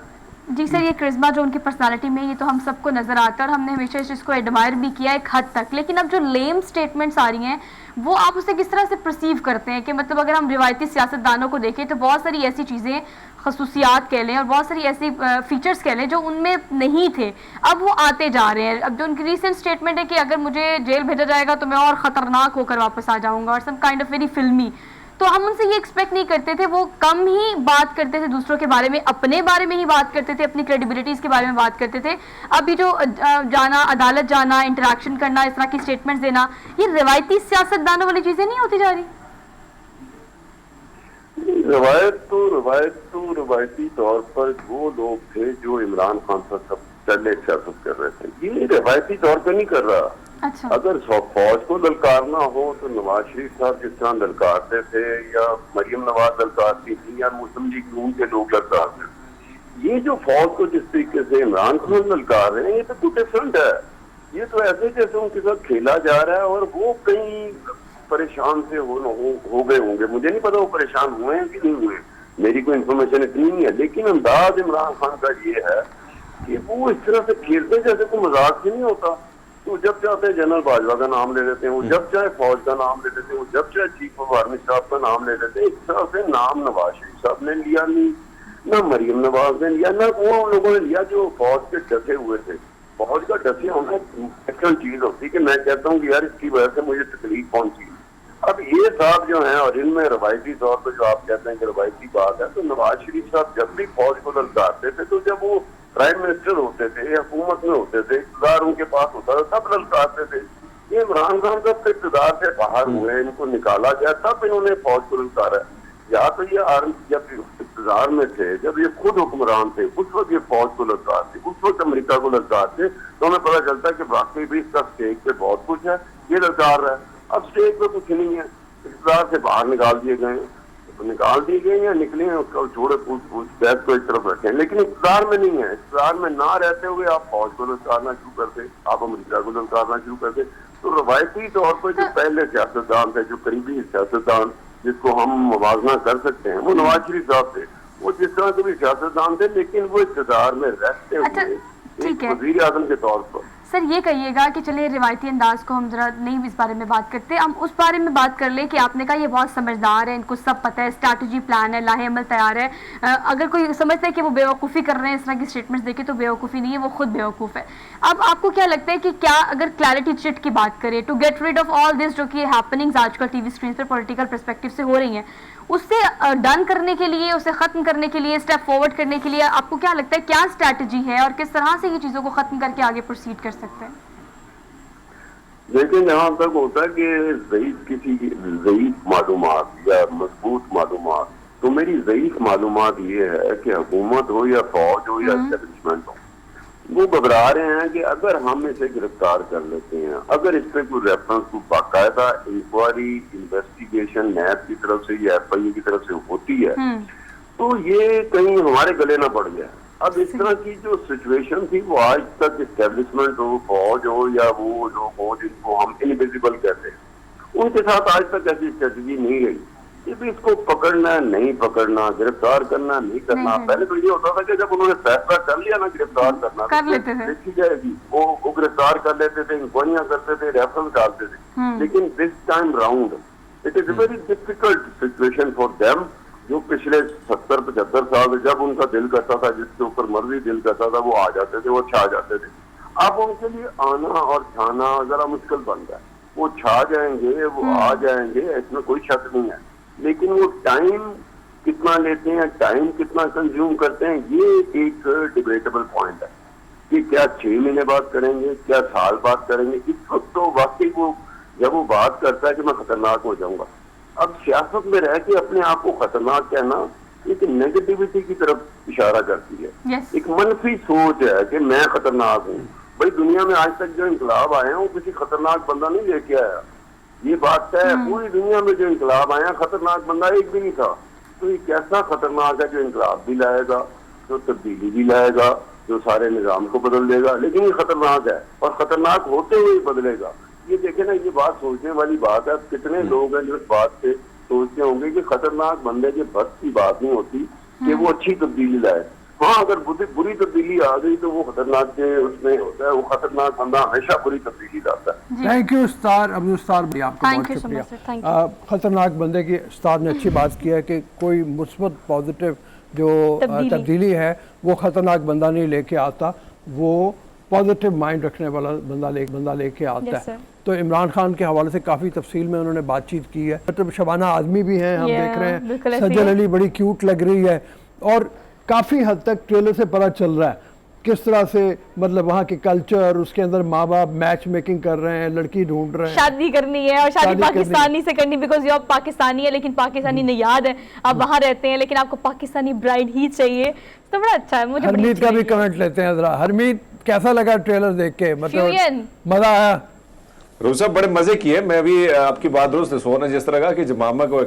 जी सर, ये करिश्मा जो उनकी पर्सनालिटी में ये तो हम सबको नजर आता है और हमने हमेशा इस चीज़ को एडमायर भी किया एक हद तक, लेकिन अब जो लेम स्टेटमेंट्स आ रही हैं वो आप उसे किस तरह से परसीव करते हैं? कि मतलब अगर हम रिवायती सियासतदानों को देखें तो बहुत सारी ऐसी चीज़ें, खसूसियात कह लें और बहुत सारी ऐसी फीचर्स कह लें जो उनमें नहीं थे, अब वो आते जा रहे हैं। अब जो उनकी रिसेंट स्टेटमेंट है कि अगर मुझे जेल भेजा जाएगा तो मैं और ख़तरनाक होकर वापस आ जाऊँगा और सम काइंड ऑफ वेरी फिल्मी, तो हम उनसे ये एक्सपेक्ट नहीं करते थे। वो कम ही बात करते थे दूसरों के बारे में, अपने बारे में ही बात करते थे, अपनी क्रेडिबिलिटीज़ के बारे में बात करते थे। अभी जो जाना, अदालत जाना, इंटरेक्शन करना, इस तरह की स्टेटमेंट्स देना, ये रिवायती सियासतदानों वाली चीज़ें नहीं होती जा रही?
रवायती तौर पर वो लोग थे जो इमरान खान साहब पहले सियासत कर रहे थे, ये रवायती तौर पर नहीं कर रहा।
अच्छा।
अगर फौज को ललकारना हो तो नवाज शरीफ साहब जिस तरह ललकारते थे या मरियम नवाज ललकारती थी या मुस्लिम लीग नून के लोग ललकारते थे, ये जो फौज को जिस तरीके से इमरान खान ललकार रहे हैं ये तो कुछ डिफरेंट है। ये तो ऐसे जैसे उनके साथ खेला जा रहा है और वो कहीं परेशान से हो गए होंगे। मुझे नहीं पता वो परेशान हुए हैं कि नहीं हुए, मेरी कोई इन्फॉर्मेशन इतनी नहीं है, लेकिन अंदाज इमरान खान का ये है कि वो इस तरह से खेलते जैसे कोई मजाक से नहीं होता। तो जब चाहते जनरल बाजवा का नाम ले लेते हैं, वो जब चाहे फौज का नाम ले लेते हैं, वो जब चाहे चीफ ऑफ आर्मी स्टाफ का नाम ले लेते हैं। इस तरह से नाम नवाज शरीफ साहब ने लिया नहीं, ना मरियम नवाज ने लिया, ना वो लोगों ने लिया जो फौज के डटे हुए थे। फौज का डटे होना एक्चुअल चीज होती है कि मैं कहता हूँ कि यार इसकी वजह से मुझे तकलीफ पहुंची। अब ये साहब जो हैं और इनमें रवायती तौर पर जो आप कहते हैं कि रवायती बात है, तो नवाज शरीफ साहब जब भी फौज को ललकारते थे तो जब वो प्राइम मिनिस्टर होते थे, हुकूमत में होते थे, इक़्तिदार उनके पास होता था, तब ललकारते थे। ये इमरान खान जब इक़्तिदार से बाहर हुए, इनको निकाला गया, तब इन्होंने फौज को ललकारा। या तो ये जब इक़्तिदार में थे, जब ये खुद हुक्मरान थे, उस वक्त ये फौज को ललकारते, उस वक्त अमेरिका को ललकारते, तो हमें पता चलता है कि वाकई भी इसका स्टेक पे बहुत कुछ है, ये ललकार रहा है। अब स्टेक पे कुछ नहीं है, इक़्तिदार से बाहर निकाल दिए गए, तो निकाल दिए गए या निकले हैं, उसका छोड़े पूछ बैठ को एक तरफ रखें, लेकिन इक़्तिदार में नहीं है। इक़्तिदार में ना रहते हुए आप फौज को ललकारना शुरू कर दे, आप अमेरिका को ललकारना शुरू कर दे। तो रवायती तौर पर जो पहले सियासतदान थे, जो करीबी सियासतदान जिसको हम मुवाजना कर सकते हैं, वो नवाज शरीफ साहब थे। वो जिस तरह के भी सियासतदान थे, लेकिन वो इक़्तिदार में रहते हुए एक वज़ीर आज़म के तौर पर।
सर ये कहिएगा कि चलिए रिवायती अंदाज को हम जरा नहीं इस बारे में बात करते, हम उस बारे में बात कर ले कि आपने कहा ये बहुत समझदार है, इनको सब पता है, स्ट्रैटेजी प्लान है, लाहे अमल तैयार है। अगर कोई समझता है कि वो बेवकूफ़ी कर रहे हैं इस तरह की स्टेटमेंट्स देके, तो बेवकूफ़ी नहीं है, वो खुद बेवकूफ़ है। अब आपको क्या लगता है कि क्या अगर क्लैरिटी चिट की बात करें to get rid of all this जो कि हैपनिंग्स आजकल टीवी स्क्रीन पर पॉलिटिकल पर्सपेक्टिव से हो रही हैं, उससे डन करने के लिए, उसे ख़त्म करने के लिए, स्टेप फॉरवर्ड करने के लिए आपको क्या लगता है क्या स्ट्रैटेजी है और किस तरह से ये चीज़ों को ख़त्म करके आगे प्रोसीड कर सकते हैं?
लेकिन जहाँ तक होता है कि ज़ईफ़ किसी ज़ईफ़ मालूमात या मजबूत मालूमात तो मेरी ज़ईफ मालूमात ये है कि हुकूमत हो या फौज हो या एस्टेब्लिशमेंट हो, वो घबरा रहे हैं कि अगर हम इसे गिरफ्तार कर लेते हैं, अगर इस पे कोई रेफरेंस, कोई बाकायदा इंक्वायरी, इन्वेस्टिगेशन नैब की तरफ से या FIA की तरफ से होती है, तो ये कहीं हमारे गले ना पड़ गया। अब इस तरह की जो सिचुएशन थी वो आज तक इस्टेब्लिशमेंट हो, फौज हो या वो लोग हो जिनको हम इनविजिबल कहते हैं, उनके साथ आज तक ऐसी स्ट्रेटजी नहीं रही। ये भी इसको पकड़ना नहीं पकड़ना, गिरफ्तार करना नहीं करना। पहले तो ये होता था कि जब उन्होंने फैसला कर लिया ना गिरफ्तार करना,
कर लेते थे,
देखी जाएगी, वो गिरफ्तार कर लेते थे, इंक्वायरियां करते थे, रेफरेंस डालते थे। लेकिन this time round it is very difficult situation for them, जो पिछले 70-75 साल जब उनका दिल करता था, जिसके ऊपर मर्जी दिल करता था, वो आ जाते थे, वो छा जाते थे। अब उनके लिए आना और छाना जरा मुश्किल बन गया। वो छा जाएंगे, वो आ जाएंगे, इसमें कोई शक नहीं है, लेकिन वो टाइम कितना लेते हैं, टाइम कितना कंज्यूम करते हैं, ये एक डिबेटेबल पॉइंट है कि क्या 6 महीने बाद करेंगे, क्या साल बाद करेंगे। इस वक्त तो वाकई वो जब वो बात करता है कि मैं खतरनाक हो जाऊंगा, अब सियासत में रह के अपने आप को खतरनाक कहना एक नेगेटिविटी की तरफ इशारा करती है। एक मनफी सोच है कि मैं खतरनाक हूँ। भाई दुनिया में आज तक जो इंकलाब आए हैं वो किसी खतरनाक बंदा नहीं लेके आया, ये बात है। पूरी दुनिया में जो इंकलाब आया खतरनाक बंदा एक भी नहीं था। तो ये कैसा खतरनाक है जो इंकलाब भी लाएगा, जो तब्दीली भी लाएगा, जो सारे निजाम को बदल देगा, लेकिन ये खतरनाक है और खतरनाक होते हुए बदलेगा। ये देखे ना, ये बात सोचने वाली बात है। कितने लोग हैं जो इस बात से सोचते होंगे कि खतरनाक बंदे के बस की बात नहीं होती कि वो अच्छी तब्दीली लाए। हाँ, अगर बुरी तब्दीली आ गई तो वो खतरनाक के उसमें होता है, वो खतरनाक बंदा हमेशा बुरी तब्दीली लाता है।
थैंक यू उस्ताद अब्दुल उस्ताद भाई, आपका बहुत शुक्रिया। खतरनाक बंदे की उस्ताद ने अच्छी बात की है कि कोई मुस्बत पॉजिटिव जो तब्दीली है वो खतरनाक बंदा नहीं लेके आता, वो पॉजिटिव माइंड रखने वाला बंदा लेके आता है। तो इमरान खान के हवाले से काफ़ी तफसील में उन्होंने बातचीत की है। मतलब शबाना आज़मी भी हैं, हम देख रहे हैं, सज्जन अली बड़ी क्यूट लग रही है और काफ़ी हद तक ट्रेलर से पता चल रहा है किस तरह से मतलब वहाँ के कल्चर, उसके अंदर माँ बाप मैच मेकिंग कर रहे हैं, लड़की ढूंढ रहे हैं,
शादी करनी है और शादी पाकिस्तानी से करनी, बिकॉज आप पाकिस्तानी है लेकिन पाकिस्तानी नियाद है, आप वहाँ रहते हैं लेकिन आपको पाकिस्तानी ब्राइड ही चाहिए। तो बड़ा अच्छा है। मुझे
हरमीत का भी कमेंट लेते हैं जरा। हरमीत, कैसा लगा ट्रेलर देख के? मतलब मजा आया?
रोज साहब बड़े मजे किए। मैं भी आपकी बात दुरुस्त है, सोना जिस तरह का कि जमामा को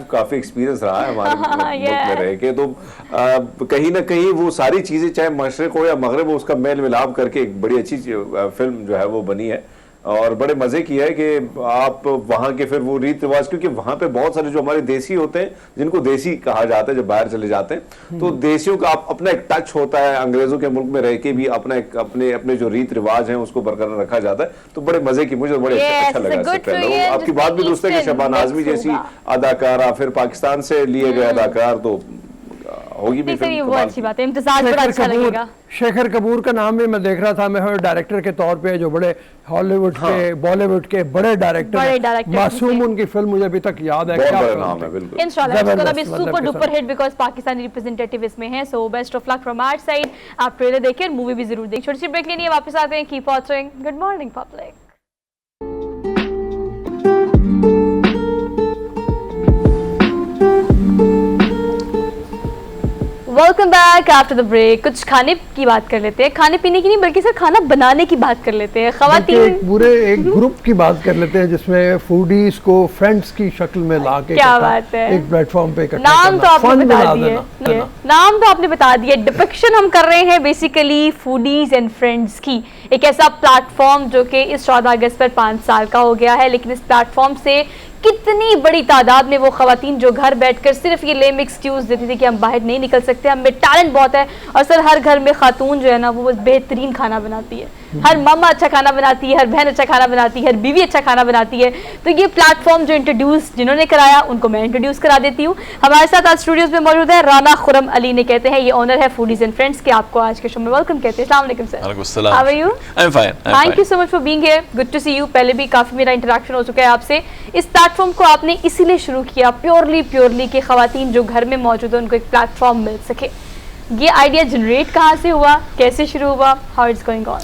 काफी एक्सपीरियंस रहा है हमारे मुल्क में रह के, तो कहीं ना कहीं वो सारी चीजें चाहे मशरिक हो या मगरिब हो उसका मेल मिलाप करके एक बड़ी अच्छी फिल्म जो है वो बनी है। और बड़े मजे की है कि आप वहाँ के फिर वो रीत रिवाज, क्योंकि वहाँ पे बहुत सारे जो हमारे देसी होते हैं जिनको देसी कहा जाता है, जब बाहर चले जाते हैं तो देसियों का अपना एक टच होता है। अंग्रेजों के मुल्क में रह के भी अपना एक अपने जो रीत रिवाज हैं उसको बरकरार रखा जाता है। तो बड़े मजे की, मुझे बड़े अच्छा लगा। आपकी बात भी दुरुस्त है कि शबाना आज़मी जैसी अदाकारा, फिर पाकिस्तान से लिए गए अदाकार, तो होगी भी फिल्म।
वो अच्छी बात है, इम्तिसाज बड़ा अच्छा लगेगा।
शेखर कपूर का नाम भी मैं देख रहा था, मैं डायरेक्टर के तौर पे जो बड़े हॉलीवुड के बॉलीवुड के बड़े डायरेक्टर मासूम, उनकी फिल्म मुझे अभी तक याद है। क्या नाम है? बिल्कुल
इंशाल्लाह be super duper hit because Pakistani representative इसमें है। So best of luck from our side. आप ट्रेलर देखिए और मूवी भी जरूर देखिए। छोटी सी ब्रेक लेनी है, वापस आते हैं। Keep watching good morning public. Welcome back after the break. कुछ खाने की बात कर लेते हैं, खाने पीने की नहीं बल्कि सर खाना बनाने की बात कर लेते हैं। ख़वातीन
पूरे एक ग्रुप की बात कर लेते हैं जिसमें फूडीज को फ्रेंड्स की शक्ल में ला के
क्या बात है,
एक प्लेटफॉर्म पे
नाम तो आपने बता दिया, नाम तो आपने बता दिया। डिपिक्शन हम कर रहे हैं बेसिकली फूडीज एंड फ्रेंड्स की, एक ऐसा प्लेटफॉर्म जो कि इस 14 अगस्त पर 5 साल का हो गया है। लेकिन इस प्लेटफॉर्म से कितनी बड़ी तादाद में वो खवातीन जो घर बैठकर सिर्फ ये लेम एक्सक्यूज देती थी कि हम बाहर नहीं निकल सकते, हम में टैलेंट बहुत है। और सर हर घर में खातून जो है ना वो बेहतरीन खाना बनाती है, हर मम्मा अच्छा खाना बनाती है, हर बहन अच्छा खाना बनाती है, हर बीवी अच्छा खाना बनाती है। तो ये प्लेटफॉर्म जो इंट्रोड्यूस जिन्होंने कराया उनको मैं इंट्रोड्यूस करा देती हूँ। हमारे साथ आज स्टूडियोज में मौजूद है राना खुरम अली, ने कहते हैं ये ओनर है फूडीज एंड फ्रेंड्स के। आपको आज के शो में वेलकम कहते हैं। अस्सलाम वालेकुम sir. How are you?
I am fine.
Thank you so much for being here, good to see you. पहले भी काफी मेरा इंटरेक्शन हो चुका है आपसे। इस प्लेटफॉर्म को आपने इसीलिए शुरू किया प्योरली कि खवातीन जो घर में मौजूद है उनको एक प्लेटफॉर्म मिल सके। ये आइडिया जनरेट कहाँ से हुआ, कैसे शुरू हुआ, हाउ इट्स गोइंग ऑन?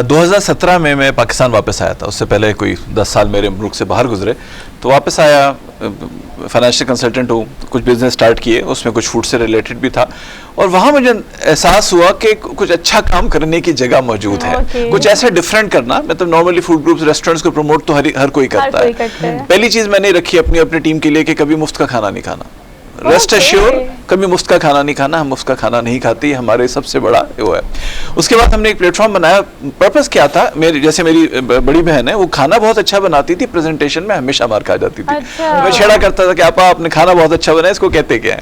2017 में मैं पाकिस्तान वापस आया था। उससे पहले कोई 10 साल मेरे मुल्क से बाहर गुजरे, तो वापस आया, फाइनेंशियल कंसल्टेंट हूँ, कुछ बिजनेस स्टार्ट किए, उसमें कुछ फूड से रिलेटेड भी था, और वहाँ मुझे एहसास हुआ कि कुछ अच्छा काम करने की जगह मौजूद है, कुछ ऐसे डिफरेंट करना। मतलब नॉर्मली फूड ग्रुप्स, रेस्टोरेंट्स को प्रमोट तो हर कोई करता है। पहली चीज़ मैंने रखी अपनी टीम के लिए कि कभी मुफ्त का खाना नहीं खाना। रेस्ट एश्योर, कभी मुफ्त का खाना नहीं खाना, हम मुफ्त का खाना नहीं खाते, हमारे सबसे बड़ा वो है। उसके बाद हमने एक प्लेटफॉर्म बनाया। पर्पस क्या था, मेरी बड़ी बहन है, वो खाना बहुत अच्छा बनाती थी, प्रेजेंटेशन में हमेशा मार खा जाती थी। मैं छेड़ा करता था कि आपा आपने खाना बहुत अच्छा बनाया, इसको कहते क्या है।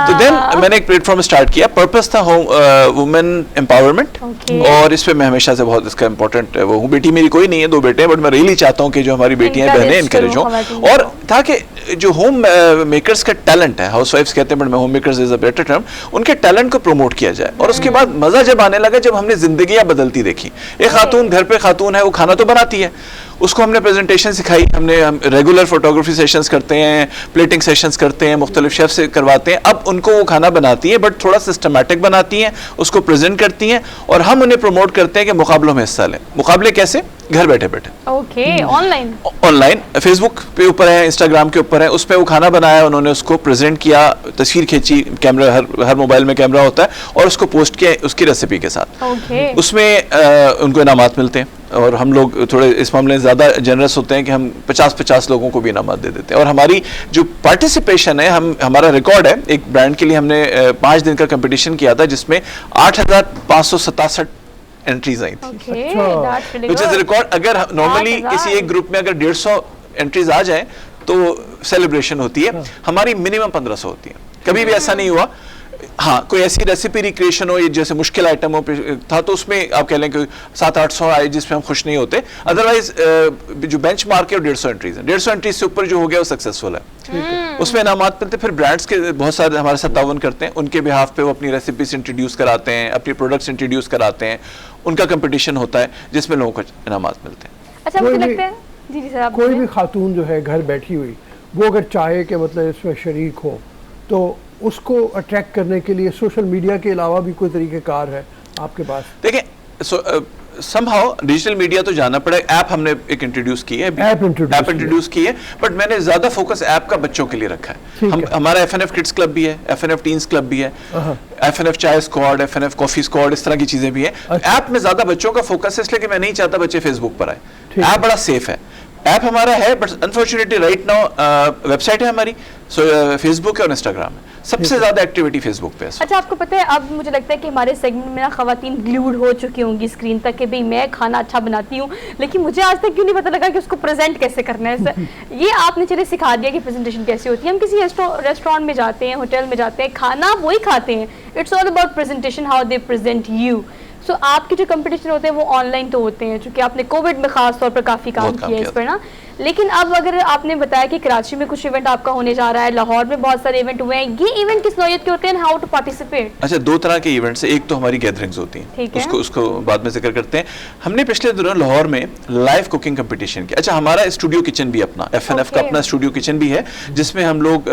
तो देन मैंने एक प्लेटफॉर्म स्टार्ट किया। पर्पस था वुमेन एम्पावरमेंट, और इस पे मैं हमेशा से बहुत इसका इंपॉर्टेंट वो हूँ। बेटी मेरी कोई नहीं है, 2 बेटे हैं, बट मैं रियली चाहता हूँ कि जो हमारी बेटियां बहनें इनकरेज हों। और था कि जो होम मेकर्स का टैलेंट है, हाउस वाइफ्स कहते हैं बट मैं home makers is a better term, उनके टैलेंट को प्रमोट किया जाए। और उसके बाद मजा जब आने लगा, जब हमने जिंदगियां बदलती देखी। एक खातून घर पे खातून है, वो खाना तो बनाती है, उसको हमने प्रेजेंटेशन सिखाई, हम रेगुलर फोटोग्राफी सेशंस करते हैं, प्लेटिंग सेशंस करते हैं, मुख्तलिफ शेफ से करवाते हैं। अब उनको वो खाना बनाती है, बट थोड़ा सिस्टमैटिक बनाती हैं, उसको प्रेजेंट करती हैं, और हम उन्हें प्रमोट करते हैं कि मुकाबलों में हिस्सा लें। मुकाबले कैसे? घर बैठे बैठे,
ओके, ऑनलाइन
फेसबुक पे ऊपर है, इंस्टाग्राम के ऊपर है, उस पर वो खाना बनाया, उन्होंने उसको प्रेजेंट किया, तस्वीर खींची, कैमरा हर मोबाइल में कैमरा होता है, और उसको पोस्ट किया उसकी रेसिपी के साथ। उसमें उनको इनामात मिलते हैं, और हम लोग थोड़े इस मामले में ज़्यादा जनरस होते हैं कि हम 50-50 लोगों को भी इनामात दे देते हैं। और हमारी जो पार्टिसिपेशन है, हमारा रिकॉर्ड है, एक ब्रांड के लिए हमने 5 दिन का कंपटीशन किया था, जिसमें 8,567 एंट्रीज आई थी, विच इज रिकॉर्ड। अगर नॉर्मली किसी एक ग्रुप में अगर 150 एंट्रीज आ जाए तो सेलिब्रेशन होती है, हमारी मिनिमम 1500 होती है। कभी भी ऐसा नहीं हुआ। हाँ, कोई ऐसी रेसिपी रिक्रिएशन हो, ये जैसे मुश्किल आइटमों पे था, तो उसमें आप कह लें कि 700-800 आए जिसमें हम खुश नहीं होते। अदरवाइज जो बेंच मार्क है 150 एंट्रीज है, 150 एंट्रीज से ऊपर जो हो गया वो सक्सेसफुल है। उसमें इनामात मिलते। फिर ब्रांड्स के बहुत सारे हमारे साथ ताउन करते हैं, उनके बिहाफ पे वो अपनी रेसिपीज इंट्रोड्यूस कराते हैं, अपनी प्रोडक्ट्स इंट्रोड्यूस कराते हैं, उनका कंपटीशन होता है जिसमें लोगों को इनामात मिलते हैं।
अच्छा, मुझे लगता है जी सर, आप
कोई भी खातून जो है घर बैठी हुई, वो अगर चाहे कि मतलब इसमें शरीक हो, तो उसको अट्रैक्ट करने के लिए सोशल मीडिया के अलावा भी कोई तरीक़ेकार है आपके पास?
देखिए, समहाउ डिजिटल मीडिया तो जाना पड़ेगा। ऐप हमने एक इंट्रोड्यूस की है, ऐप इंट्रोड्यूस की है, बट मैंने ज्यादा फोकस ऐप का बच्चों के लिए रखा है। हमारा FNF किड्स क्लब भी है, FNF टीन्स क्लब भी है, FNF चाय स्क्वाड, FNF कॉफी स्क्वाड, इस तरह की चीजें भी है। ऐप में ज्यादा बच्चों का फोकस है, इसलिए कि मैं नहीं चाहता बच्चे फेसबुक पर आए। ऐप बड़ा सेफ है, ऐप हमारा है, but unfortunately right now website है हमारी, फेसबुक है और इंस्टाग्राम है, सबसे ज्यादा एक्टिविटी फेसबुक पे है।
अच्छा, आपको पता है अब मुझे लगता है कि हमारे सेगमेंट में ना खवातीन ग्लूड हो चुकी होंगी स्क्रीन तक कि भाई मैं खाना अच्छा बनाती हूँ, लेकिन मुझे आज तक क्यों नहीं पता लगा कि उसको प्रेजेंट कैसे करना है। ये आपने चले सिखा दिया कि प्रेजेंटेशन कैसे होती है। हम किसी रेस्टोरेंट में जाते हैं, होटल में जाते हैं, खाना वही खाते हैं, it's all about presentation, how they present you. So आपके जो कंपटीशन होते हैं वो ऑनलाइन तो होते हैं, चूंकि आपने कोविड में खास तौर पर काफ़ी काम किया है इस पर ना। लेकिन अब अगर आपने बताया कि कराची में कुछ इवेंट आपका होने जा रहा है, लाहौर में बहुत सारे इवेंट हुए हैं, ये इवेंट किस नौयत के होते हैं, हाउ टू पार्टिसिपेट?
अच्छा, 2 तरह के इवेंट्स है। एक तो हमारी गैदरिंग्स होती हैं, उसको बाद में जिक्र करते हैं। हमने पिछले दिनों लाहौर में लाइव कुकिंग कंपटीशन किया। अच्छा, हमारा स्टूडियो किचन भी अपना FNF का अपना स्टूडियो किचन भी है, जिसमें हम लोग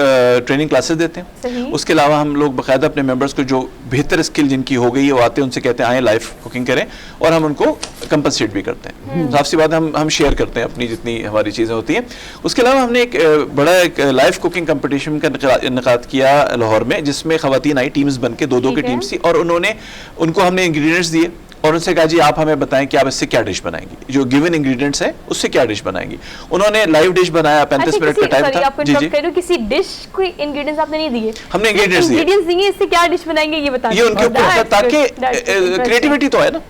ट्रेनिंग क्लासेस देते हैं। उसके अलावा हम लोग बाकायदा अपने मेंबर्स को जो बेहतर स्किल जिनकी हो गई है वो आते हैं, उनसे कहते हैं आए लाइव कुकिंग करें, और हम उनको कंपनसेट भी करते हैं। साफ सी बात है, हम शेयर करते हैं अपनी जितनी हमारी चीज़ें होती हैं। उसके अलावा हमने एक बड़ा एक लाइव कुकिंग कंपटीशन का इनकाद किया लाहौर में, जिसमें खवातीन आई, टीम्स बन के 2-2 की टीम्स थी, और उनको हमने इंग्रेडिएंट्स दिए और उनसे कहा जी आप हमें बताएं कि आप इससे क्या डिश बनाएंगी, जो गिवन इंग्रेडिएंट्स है उससे क्या डिश बनाएंगी। उन्होंने लाइव डिश बनाया, 35 मिनट का टाइम था। जी जी,
किसी डिश कोई इंग्रेडिएंट्स आपने नहीं दिए?
हमने इंग्रेडिएंट्स दिए,
इससे क्या डिश बनाएंगे ये बताएं।
ये उनके ऊपर, ताकि क्रिएटिविटी तो है ना,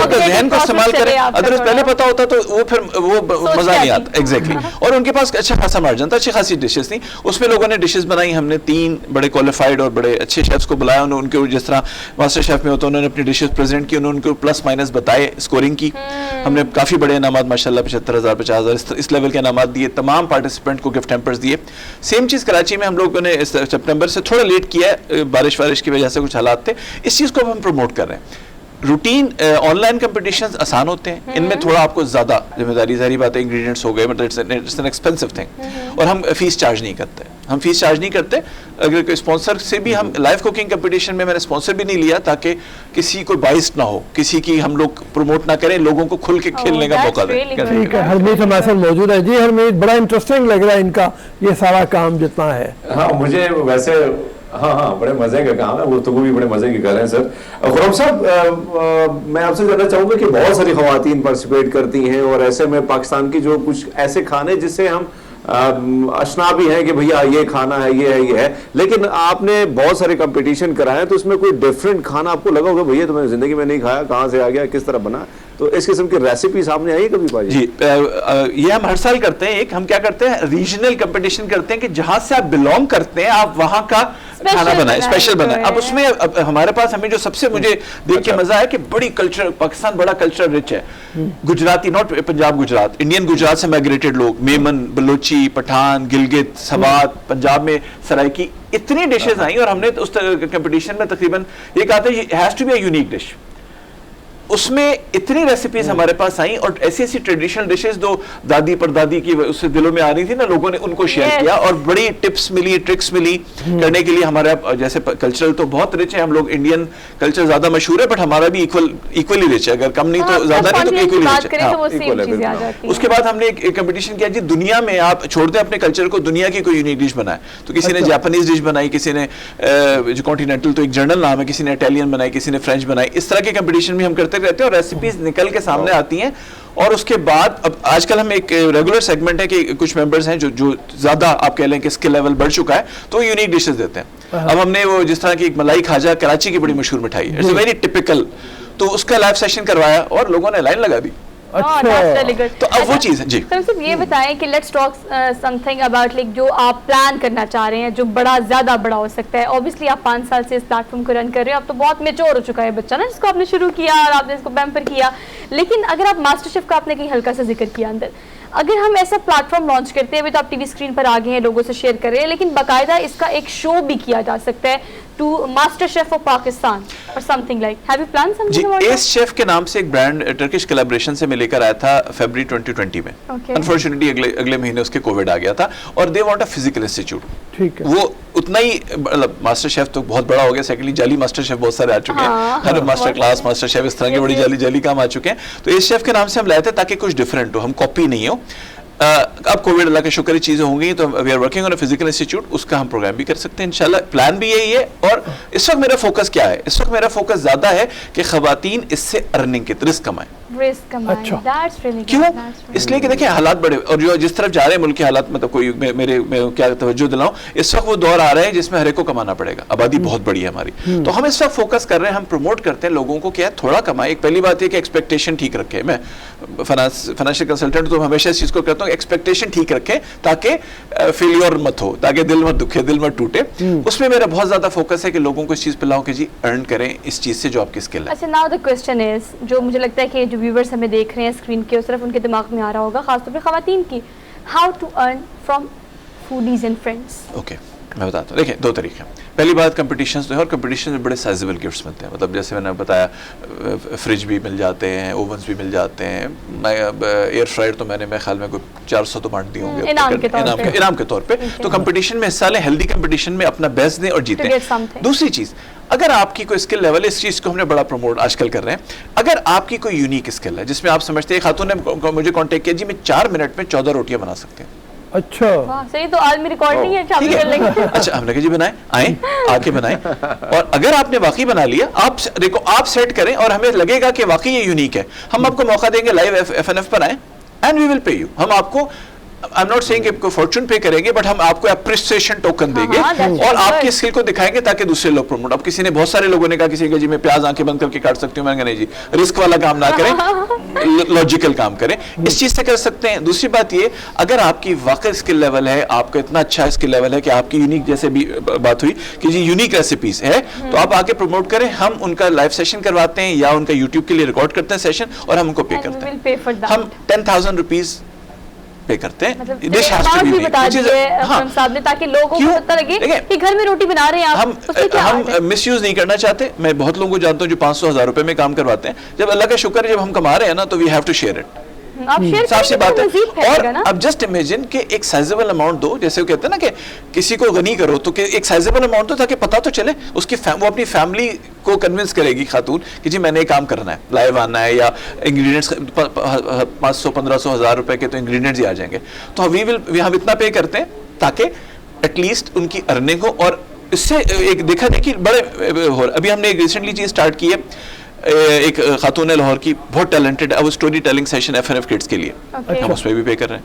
जहन को इस्तेमाल करें। अगर पहले पता होता तो वो फिर वो मजा नहीं आता। एग्जैक्टली। और उनके पास अच्छा खासा मार्जिन था, अच्छी खासी डिशेस थी। उसमें लोगों ने डिशेस बनाई, हमने 3 बड़े क्वालिफाइड और बड़े अच्छे शेफ्स को बुलाया, उनके जिस तरह मास्टर शेफ में होता है, उन्होंने अपनी डिशेस प्रेजेंट की, उन्होंने प्लस माइनस बताए, स्कोरिंग की। हमने काफी बड़े इनामात माशाल्लाह 75,000 50,000 इस लेवल के इनामात दिए, तमाम पार्टिसिपेंट को गिफ्ट हैम्पर्स दिए। सेम चीज कराची में हम लोगों ने सितंबर से थोड़ा लेट किया है, बारिश की वजह से कुछ हालात थे, इस चीज को हम प्रमोट कर रहे हैं। रूटीन ऑनलाइन कंपटीशन आसान होते हैं, इनमें थोड़ा आपको ज्यादा जिम्मेदारी, सारी बातें, इंग्रेडिएंट्स हो गए, मतलब इट्स एन एक्सपेंसिव थिंग, और हम फीस चार्ज नहीं करते, हम फीस चार्ज नहीं करते। अगर कोई स्पॉन्सर से भी, हम लाइव कुकिंग कंपटीशन में मैंने स्पॉन्सर भी नहीं लिया ताकि किसी को बाइस ना हो, किसी की हम लोग प्रमोट ना करें, लोगों को खुल के खेलने का मौका दें।
ठीक है, हरमीत हमारे साथ मौजूद है। जी हरमीत, बड़ा इंटरेस्टिंग लग रहा है इनका ये सारा काम जितना है।
हाँ, मुझे वैसे हाँ बड़े मजे का काम है, वो तो भी बड़े मजे की कर रहे हैं सर। खुरम साहब, मैं आपसे जानना चाहूंगा कि बहुत सारी खवातीन पार्टिसिपेट करती हैं, और ऐसे में पाकिस्तान की जो कुछ ऐसे खाने जिससे हम अशना भी है कि भैया ये खाना है, ये है, लेकिन आपने बहुत सारे कंपटीशन कराए, तो उसमें कोई डिफरेंट खाना आपको लगा होगा भैया तो मैंने जिंदगी में नहीं खाया, कहाँ से आ गया, किस तरह बना, तो इस किस्म की रेसिपी सामने आई कभी पाजी?
जी, ये हम हर साल करते हैं। एक हम क्या करते हैं, रीजनल कंपटीशन करते हैं कि जहां से आप बिलोंग करते हैं आप वहां का खाना बनाए, स्पेशल बनाए। अब उसमें हमारे पास, हमें जो सबसे मुझे देख के मजा है कि बड़ी कल्चर, पाकिस्तान बड़ा कल्चर रिच है। गुजराती, नॉट पंजाब गुजरात, इंडियन गुजरात से माइग्रेटेड लोग, मेमन, बलोची, पठान, गिलगित, सवात, पंजाब में सराइकी, इतनी डिशेज आई, और हमने उस कंपटीशन में तकरीबन ये कहा था has to be a unique dish. उसमें इतनी रेसिपीज हमारे पास आई, और ऐसी ऐसी ट्रेडिशनल डिशेस जो दादी परदादी की उससे दिलों में आ रही थी ना, लोगों ने उनको शेयर किया, और बड़ी टिप्स मिली, ट्रिक्स मिली करने के लिए। हमारा जैसे कल्चरल तो बहुत रिच है, हम लोग इंडियन कल्चर ज्यादा मशहूर है, बट हमारा भी इक्वली रिच है, अगर कम नहीं तो ज्यादा नहीं तो इक्वली रिच है। उसके बाद हमने एक कंपटीशन किया जी, दुनिया में आप छोड़ दें अपने कल्चर को, दुनिया की कोई यूनिक डिश बनाए, तो किसी ने जापानीज डिश बनाई, किसी ने जो कॉन्टिनेंटल तो एक जर्नल नाम है, किसी ने इटालियन बनाई, किसी ने फ्रेंच बनाई। इस तरह के कंपटीशन भी हम करते रहते हैं, और रेसिपीज निकल के सामने आती हैं। और उसके बाद अब आजकल हम एक रेगुलर सेगमेंट है कि कुछ मेंबर्स हैं जो ज्यादा आप कह लें कि स्किल लेवल बढ़ चुका है, तो यूनिक डिशेस देते हैं। अब हमने वो जिस तरह की एक मलाई खाजा, कराची की बड़ी मशहूर मिठाई है, इट्स अ वेरी टिपिकल, तो उसका लाइव सेशन करवाया और लोगों ने लाइन लगा दी। तो अब वो चीज है जी।
तो सिर्फ ये बताएं कि let's talk something about like जो आप प्लान करना चाह रहे हैं, जो बड़ा ज्यादा बड़ा हो सकता है। ऑब्वियसली आप 5 साल से इस प्लेटफॉर्म को रन कर रहे हो, अब तो बहुत मेच्योर हो चुका है बच्चा ना, जिसको आपने शुरू किया और आपने इसको पैम्पर किया। लेकिन अगर आप मास्टर शेफ का आपने कहीं हल्का सा जिक्र किया अंदर, अगर हम ऐसा प्लेटफॉर्म लॉन्च करते हैं, अभी तो आप टीवी स्क्रीन पर आ गए हैं, लोगों से शेयर कर रहे हैं, लेकिन बाकायदा इसका एक शो भी किया जा सकता है to master chef of Pakistan और something like, have you plan something about
ace chef के नाम से एक ब्रांड टर्किश कोलैबोरेशन से मैं लेकर आया था फरवरी 2020 में। अनफॉर्चुनेटली अगले महीने उसके कोविड आ गया था, और they want a physical institute.
ठीक है,
वो उतना ही, मतलब मास्टर शेफ तो बहुत बड़ा हो गया, सेकेंडली जाली मास्टर शेफ बहुत सारे आ चुके हैं, हर मास्टर क्लास, मास्टर शेफ, इस तरह के बड़ी जाली काम आ चुके हैं। तो इस शेफ के नाम से हम लाए थे ताकि कुछ डिफरेंट हो, हम कॉपी नहीं हो। अब कोविड अल्लाह के शुक्र चीजें होंगी, तो we are working on a physical institute, उसका हम प्रोग्राम भी कर सकते हैं इंशाल्लाह, प्लान भी यही है। और इस वक्त मेरा फोकस क्या है, इस वक्त मेरा फोकस ज्यादा है कि खवातीन इससे अर्निंग की रिस्क कमाएं। क्यों? इसलिए कि देखिए हालात बड़े, और जो जिस तरफ जा रहे हैं मुल्क के हालात, मतलब कोई मेरे क्या तवज्जो दिलाऊं, इस वक्त वो दौर आ रहे हैं जिसमें हर एक को कमाना पड़ेगा, आबादी बहुत बड़ी है हमारी, तो हम इस वक्त फोकस कर रहे हैं, हम प्रमोट करते हैं लोगों को क्या है थोड़ा कमाए। एक पहली बात है कि एक्सपेक्टेशन ठीक रखे, मैं फाइनेंशियल कंसल्टेंट तो हमेशा इस चीज को कहता हूँ, एक्सपेक्टेशन ठीक रखें ताकि फेलियर मत हो, ताकि दिल मत दुखे, दिल मत टूटे। उसमें मेरा बहुत ज्यादा फोकस है कि लोगों को इस चीज पे लाओ कि जी अर्न करें इस चीज से जो आपकी स्किल है।
अच्छा, नाउ द क्वेश्चन इज, जो मुझे लगता है कि जो व्यूअर्स हमें देख रहे हैं स्क्रीन के उस तरफ, उनके दिमाग में आ रहा होगा, खासतौर पे खवातीन की, how to earn from foodies and friends.
Okay, मैं बताता हूँ। देखिए, दो तरीके। पहली बात, कंपटीशंस जो है, और कंपटीशन में बड़े साइजेबल गिफ्ट्स मिलते हैं, मतलब जैसे मैंने बताया फ्रिज भी मिल जाते हैं, ओवन्स भी मिल जाते हैं, एयर फ्रायर तो मैंने मेरे ख्याल में कोई 400 तो बांट दिए होंगे इनाम के तौर पे। तो कंपटीशन में हिस्सा लें, हेल्दी कंपटीशन में अपना बेस्ट दें और जीतें। दूसरी चीज़, अगर आपकी कोई स्किल लेवल, इस चीज़ को हमने बड़ा प्रमोट आजकल कर रहे हैं, अगर आपकी कोई यूनिक स्किल है जिसमें आप समझते हैं, खातून ने मुझे कॉन्टेक्ट किया जी मैं 4 मिनट में 14 रोटियां बना सकते हैं।
अच्छा,
सही, तो आज मेरी रिकॉर्डिंग है, शामिल कर लेंगे।
अच्छा, हमने कहा जी बनाएं, आए आके बनाएं, और अगर आपने वाकई बना लिया, आप देखो, आप सेट करें और हमें लगेगा कि वाकई ये यूनिक है, हम आपको मौका देंगे, लाइव FNF पर आए and we will pay you. हम आपको, आई एम नॉट सेइंग कि फॉर्चून पे करेंगे, बट हम आपको अप्रिसिएशन टोकन देंगे और आपकी स्किल को दिखाएंगे ताकि दूसरे लोग प्रमोट। अब किसी ने, बहुत सारे लोगों ने कहा, किसी ने जी मैं प्याज आंखें बंद करके काट सकती हूँ, मैंने कहा नहीं जी, रिस्क वाला काम ना करें, लॉजिकल काम करें, इस चीज से कर सकते हैं। दूसरी बात ये, अगर आपकी वाकई स्किल लेवल है, आपका इतना अच्छा स्किल लेवल है कि आपकी यूनिक, जैसे भी बात हुई कि जी यूनिक रेसिपीज है, तो आप आके प्रमोट करें, हम उनका लाइव सेशन करवाते हैं या उनका यूट्यूब के लिए रिकॉर्ड करते हैं सेशन, और हम उनको पे करते हैं। हम 10,000 रुपीज पे करते हैं।
मतलब
This has to be
भी
made,
बता
which is-
दिए
हाँ,
हम साहब ने, ताकि लोगों को
क्यों?
पता लगे
देखिए,
कि घर में रोटी बना रहे हैं आप, उससे क्या
हम
हर्ज है?
मिस यूज नहीं करना चाहते। मैं बहुत लोगों को जानता हूँ जो 500,000 रुपए में काम करवाते हैं। जब अल्लाह का शुक्र है, जब हम कमा रहे हैं ना, तो we have to share it.
आप शेयर
साफ सी
करेंगे
बात
तो
है।
मजीद
और
फैलेगा ना।
अब जस्ट इमेजिन कि एक साइजेबल अमाउंट दो, जैसे वो कहते हैं ना कि किसी को गनी करो, तो कि एक साइजेबल अमाउंट दो ताकि पता तो चले उसकी वो अपनी फैमिली को कन्विंस करेगी खातून कि जी मैंने ये काम करना है, लाइव आना है, या इंग्रेडिएंट्स 500 1500 1000 रुपए के तो इंग्रेडिएंट्स ही आ जाएंगे। तो हम इतना पे करते हैं ताकि एटलीस्ट उनकी अर्निंग हो। और इससे एक देखा देखी बड़े हो। अभी हमने एक रिसेंटली चीज स्टार्ट की है, एक खातून है लाहौर की, बहुत टैलेंटेड है, अब story telling session FNF kids के लिए
Okay.
हम उसमें भी पे कर रहे हैं।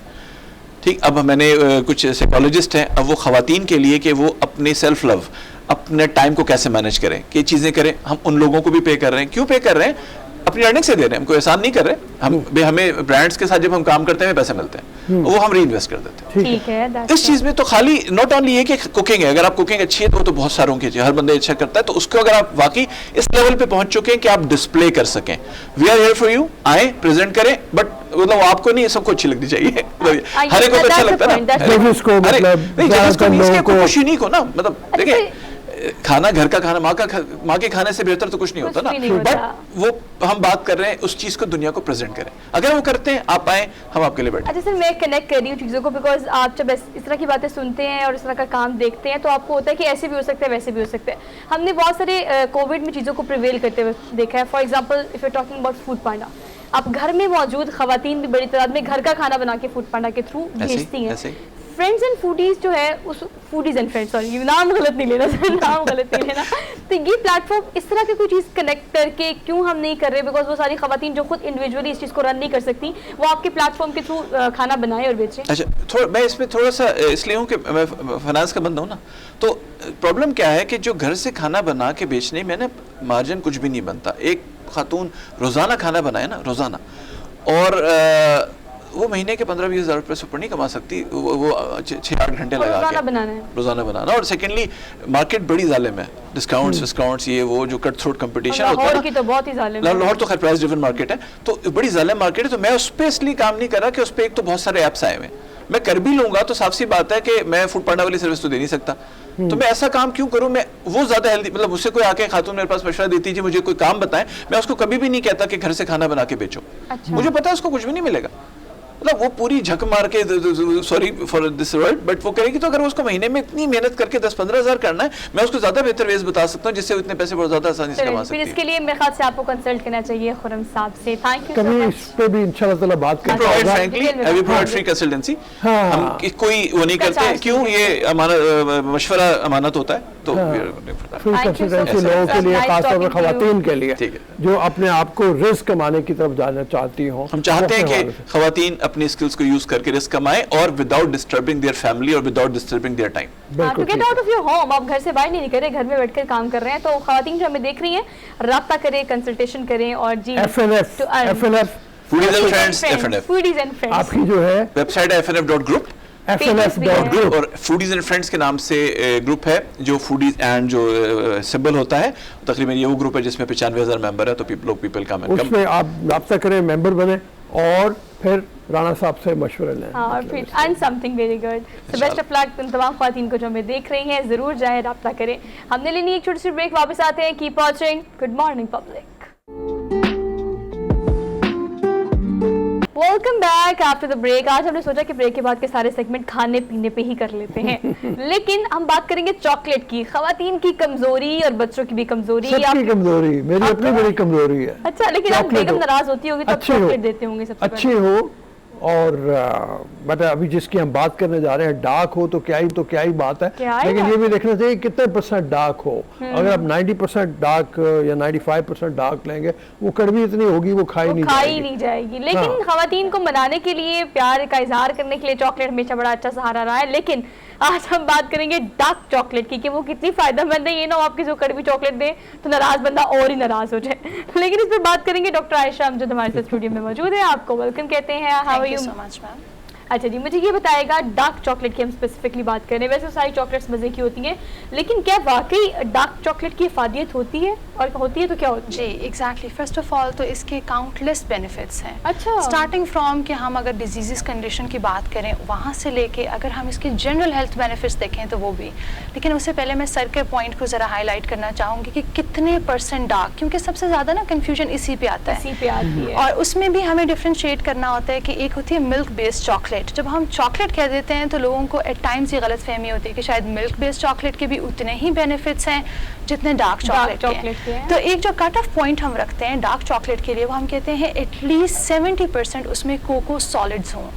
ठीक, अब मैंने कुछ साइकोलॉजिस्ट हैं, अब वो खवातीन के लिए कि वो अपने सेल्फ लव, अपने टाइम को कैसे मैनेज करें, कि चीज़ें करें, हम उन लोगों को भी पे कर रहे हैं। क्यों पे कर रहे हैं? अपनी अर्निंग से दे रहे हैं, हमको एहसान नहीं कर रहे। हमें ब्रांड्स के साथ जब हम काम करते हैं पैसे मिलते हैं, वो हम री इन्वेस्ट कर देते हैं।
ठीक है, that's
इस चीज में तो खाली नॉट ओनली ये कि कुकिंग है, अगर आप कुकिंग अच्छी है तो बहुत सारों की, हर बंदे अच्छा करता है, तो उसको अगर आप वाकई इस लेवल पे पहुंच चुके हैं कि आप डिस्प्ले कर सकें, we are here for you, आए प्रेजेंट करें, बट मतलब आपको नहीं, सबको अच्छी लगनी चाहिए। हर एक को तो अच्छा
that's the
लगता है
point, that's
ना।
the
point. जिसको
अरे,
मतलब
नहीं, जिसको
ज्यादातर
मीन्स के
लोगों को-
कुछ यूनिक हो ना, मतलब देखिए खाना, घर का खाना, माँ के खाने से बेहतर तो कुछ नहीं होता
कुछ भी नहीं
ना।
होता।
बट वो हम बात कर रहे हैं उस चीज को दुनिया को प्रेजेंट करें, अगर वो करते हैं, आप आए, हम आपके लिए बैठे।
अच्छा सर, मैं कनेक्ट कर रही हूँ चीज़ों को, बिकॉज आप जब इस तरह की बातें सुनते हैं और इस तरह का काम देखते हैं तो आपको होता है कि ऐसे भी हो सकता है, वैसे भी हो सकता है। हमने बहुत सारे कोविड में चीज़ों को प्रिवेल करते हुए देखा है। For example if you talking about food panda, आप घर में मौजूद खवातीन भी बड़ी तादाद में घर का खाना बना के फूड पांडा के थ्रू भेजती हैं।
ऐसे ही।
फ्रेंड्स एंड फूडीज जो है, उस फूडीज एंड फ्रेंड्स, सॉरी नाम गलत नहीं लेना सर, नाम गलत नहीं लेना। तो ये प्लेटफॉर्म इस तरह की कोई चीज़ कनेक्ट करके क्यों हम नहीं कर रहे? बिकॉज वो सारी खवातीन जो खुद इंडिविजुअली इस चीज़ को रन नहीं कर सकती, वो आपके प्लेटफॉर्म के थ्रू खाना बनाए और बेचें।
अच्छा, थोड़ा मैं इसमें थोड़ा सा इसलिए हूँ कि मैं फाइनेंस का बंदा हूँ ना, तो प्रॉब्लम क्या है कि जो घर से खाना बना के बेचने में ना मार्जिन कुछ भी नहीं बनता। एक खातून रोज़ाना खाना बनाए ना, रोज़ाना, और वो महीने के 15-20 हज़ार रुपये से ऊपर नहीं कमा सकती। वो 6-8 घंटे
और
लगा
रोज़ाना
के
बनाना है।
रोज़ाना बनाना। और सेकेंडली मार्केट बड़ी जालिम है, डिस्काउंट्स ये वो जो कट थ्रोट कंपटीशन होता है
लाहौर
ना।
की तो बहुत ही जालिम है।
लाहौर तो खैर प्राइस ड्रिवन मार्केट है, तो बड़ी जालिम मार्केट है। तो मैं उस पर इसलिए काम नहीं कर रहा कि उस पर एक तो बहुत सारे ऐप्स आए हुए हैं, मैं कर भी लूंगा तो साफ सी बात है कि मैं फूड पांडा वाली सर्विस तो दे नहीं सकता। तो मैं ऐसा काम क्यों करूं? मैं वो ज्यादा हेल्दी, मतलब मुझसे कोई आके खातून मेरे पास मशवरा देती है, मुझे कोई काम बताएं, मैं उसको कभी भी नहीं कहता कि घर से खाना बना के बेचो।
अच्छा।
मुझे पता है उसको कुछ भी नहीं मिलेगा, मतलब वो पूरी झक मार के, sorry for this word, but वो करेगी। तो अगर उसको महीने में इतनी मेहनत करके 10-15 हज़ार करना है, मैं उसको ज्यादा बेहतर वेज बता सकता हूँ जिससे वो इतने पैसे बहुत ज्यादा आसानी से कमा
फिर
सकती है।
इसके लिए मेरे ख्याल से आपको कंसल्ट करना चाहिए खुरम साहब से। थैंक यू सो
कभी
मच।
इस पे भी इंशाल्लाह ताला बात
We
करते
provide,
हैं।
frankly,
डिटेल में
we
बात
provide
करेंगे।
free consultancy।
हाँ।
हम कोई वो नहीं करते,
चार्ज
क्यों?
नहीं
ये अमानत, मशवरा अमानत होता है, तो
हाँ।
we are going for that।
Free
Thank you so
consultancy
much.
लोगों के लिए,
Nice
खासतौर पर
talking to you.
खवातीन के लिए
ठीक है।
जो अपने आप को रिस्क कमाने की तरफ जाना चाहती हो।
हम चाहते हैं
वो अपने
कि
हवाले से।
खवातीन अपनी स्किल्स को यूज करके रिस्क कमाएं और विदाउट डिस्टर्बिंग देयर फैमिली और without disturbing their time.
To
बिल्कुल
गेट
ठीक
आउट ऑफ योर होम, आप घर से बाहर नहीं निकल रहे, घर में बैठकर काम कर रहे हैं। तो खवातीन जो हमें देख रही हैं, राब्ता करें, कंसल्टेशन करें, और जी
FNF
foodies and friends FNF,
foodies and friends
आपकी जो है
वेबसाइट है FNF.group,
FNF.group
और फूडीज एंड फ्रेंड्स के नाम से ग्रुप है, जो फूडीज एंड जो सिंबल होता है, तकरीबन ये वो ग्रुप है जिसमें 95,000 मेंबर है। तो पीपल कम एंड कम।
उसमें आप राब्ता करें, मेंबर बने और फिर राणा साहब से मशवरे लें।
हाँ, और फिर and something very good. So best of luck उन तमाम खवातीन को जो हमें देख रही हैं, जरूर जाएं, राब्ता करें। हमने लेनी एक छोटी सी ब्रेक, वापस आते हैं। Keep watching good morning public. Welcome back after the break. आज हमने सोचा कि ब्रेक के बाद के सारे सेगमेंट खाने पीने पे ही कर लेते हैं, लेकिन हम बात करेंगे चॉकलेट की, खवातीन की कमजोरी और बच्चों की भी कमजोरी।
सबकी कमजोरी, मेरी अपनी बड़ी कमजोरी है।
अच्छा, लेकिन आप
चॉकलेट
बेगम
हो।
नाराज होती होगी तब
अच्छी हो।
चॉकलेट देते होंगे सबसे
अच्छी हो, और बट अभी जिसकी हम बात करने जा रहे हैं, डार्क हो तो क्या ही बात है।
क्या ही
लेकिन
बात।
ये भी देखना चाहिए कितने % डार्क हो। अगर आप 90% डार्क या 95% डार्क लेंगे, वो कड़वी इतनी होगी वो खाई नहीं
खाई
जाएगी।
नहीं जाएगी। लेकिन
हाँ।
खवातीन को मनाने के लिए, प्यार का इजहार करने के लिए चॉकलेट हमेशा बड़ा अच्छा सहारा रहा है। लेकिन आज हम बात करेंगे डार्क चॉकलेट की कि वो कितनी फायदेमंद है। ये ना हो आपकी जो कड़वी चॉकलेट दे तो नाराज बंदा और ही नाराज हो जाए। लेकिन इस पर बात करेंगे। डॉक्टर आयशा अमजद हमारे साथ स्टूडियो में मौजूद है, आपको वेलकम कहते हैं। How are
Thank you
you?
so much, ma'am.
अच्छा जी, मुझे ये बताएगा, डार्क चॉकलेट की हम स्पेसिफिकली बात करें, वैसे सारी चॉकलेट्स मज़े की होती हैं, लेकिन क्या वाकई डार्क चॉकलेट की इफादियत होती है, और होती है तो क्या होती है?
जी एग्जैक्टली, फर्स्ट ऑफ ऑल तो इसके काउंटलेस बेनिफिट्स हैं।
अच्छा।
स्टार्टिंग फ्रॉम कि हम अगर डिजीज़ कंडीशन की बात करें वहाँ से लेके अगर हम इसके जनरल हेल्थ बेनिफिट्स देखें तो वो भी, लेकिन उससे पहले मैं सर के पॉइंट को ज़रा हाईलाइट करना चाहूँगी कि कितने % डार्क, क्योंकि सबसे ज़्यादा ना कन्फ्यूजन इसी पे आता है,
इसी पे आती है।
और उसमें भी हमें डिफ्रेंशिएट करना होता है कि एक होती है मिल्क बेस्ड चॉकलेट। जब हम चॉकलेट कह देते हैं तो लोगों को एट टाइम्स ये गलत फहमी होती है कि शायद मिल्क बेस्ड चॉकलेट के भी उतने ही बेनिफिट्स हैं जितने डार्क चॉकलेट के हैं। तो एक जो कट ऑफ पॉइंट हम रखते हैं डार्क चॉकलेट के लिए, वो हम कहते हैं एटलीस्ट 70% उसमें कोको सॉलिड्स हों।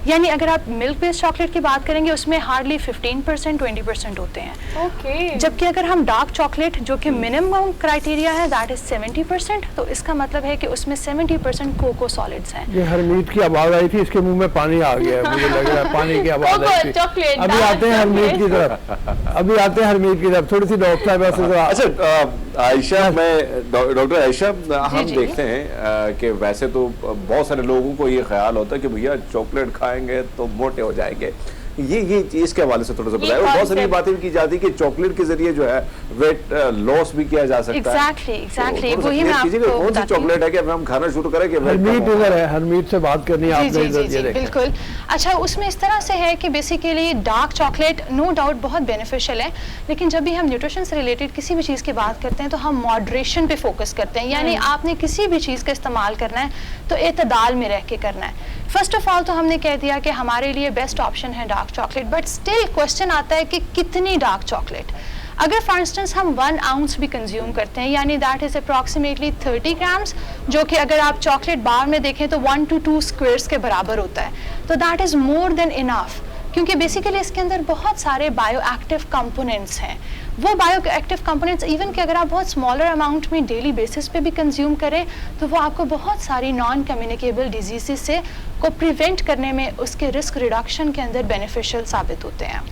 यानी अगर आप मिल्क बेस्ड चॉकलेट की बात करेंगे उसमें हार्डली 15% 20% होते हैं।
ओके।
जबकि अगर हम डार्क चॉकलेट जो कि मिनिमम क्राइटेरिया है दैट इज 70%, तो इसका मतलब है कि उसमें 70% कोको सॉलिड्स हैं।
ये हरमीत की आवाज आई थी, इसके मुंह में पानी आ गया है, मुझे लग रहा है पानी की आवाज आई थी।
चॉकलेट,
अभी आते हैं हरमीत की तरफ, अभी आते हैं हरमीत की तरफ, थोड़ी सी डॉक्टर साहब से जरा-
अच्छा आयशा, मैं डॉक्टर आयशा, हम
जी।
देखते हैं कि वैसे तो बहुत सारे लोगों को ये ख्याल होता है कि भैया चॉकलेट खाएंगे तो मोटे हो जाएंगे, ये चीज के हवाले से थोड़ा सा बताएं। और बहुत सारी बातें भी की जाती है कि चॉकलेट के जरिए जो है वेट लॉस भी किया जा सकता है।
एग्जैक्टली
तो
वही मैं
कौन सी
आपको
चॉकलेट है कि अब हम खाना शुरू करें कि weight कम
हरमीत
हो?
इधर है, हरमीत से बात करनी है
जी
आपने,
जी
इधर
जी
ये
जी
देखें।
बिल्कुल। अच्छा, उसमें इस तरह से है कि basically dark chocolate no doubt बहुत बेनिफिशियल है, लेकिन जब भी हम न्यूट्रिशन से रिलेटेड किसी भी चीज़ की बात करते हैं तो हम मॉडरेशन पे फोकस करते हैं। यानी आपने किसी भी चीज़ का इस्तेमाल करना है तो एतदाल में रह के करना है। फर्स्ट ऑफ ऑल तो हमने कह दिया कि हमारे लिए बेस्ट ऑप्शन है dark chocolate, but still question आता है कि कितनी डार्क चॉकलेट। अगर फॉर इंस्टेंस हम 1 आउंस भी कंज्यूम करते हैं, यानी दैट इज़ अप्रॉक्सीमेटली 30 ग्राम्स, जो कि अगर आप चॉकलेट बार में देखें तो 1 to 2 स्क्वायर्स के बराबर होता है, तो that is more than enough. क्योंकि बेसिकली इसके अंदर बहुत सारे बायो एक्टिव कंपोनेंट्स हैं। वो बायो एक्टिव कंपोनेंट्स इवन कि अगर आप बहुत स्मॉलर अमाउंट में डेली बेसिस पे भी कंज्यूम करें तो वो आपको बहुत सारी नॉन कम्युनिकेबल डिजीज़ से को प्रिवेंट करने में, उसके रिस्क रिडक्शन के अंदर बेनिफिशियल साबित होते हैं।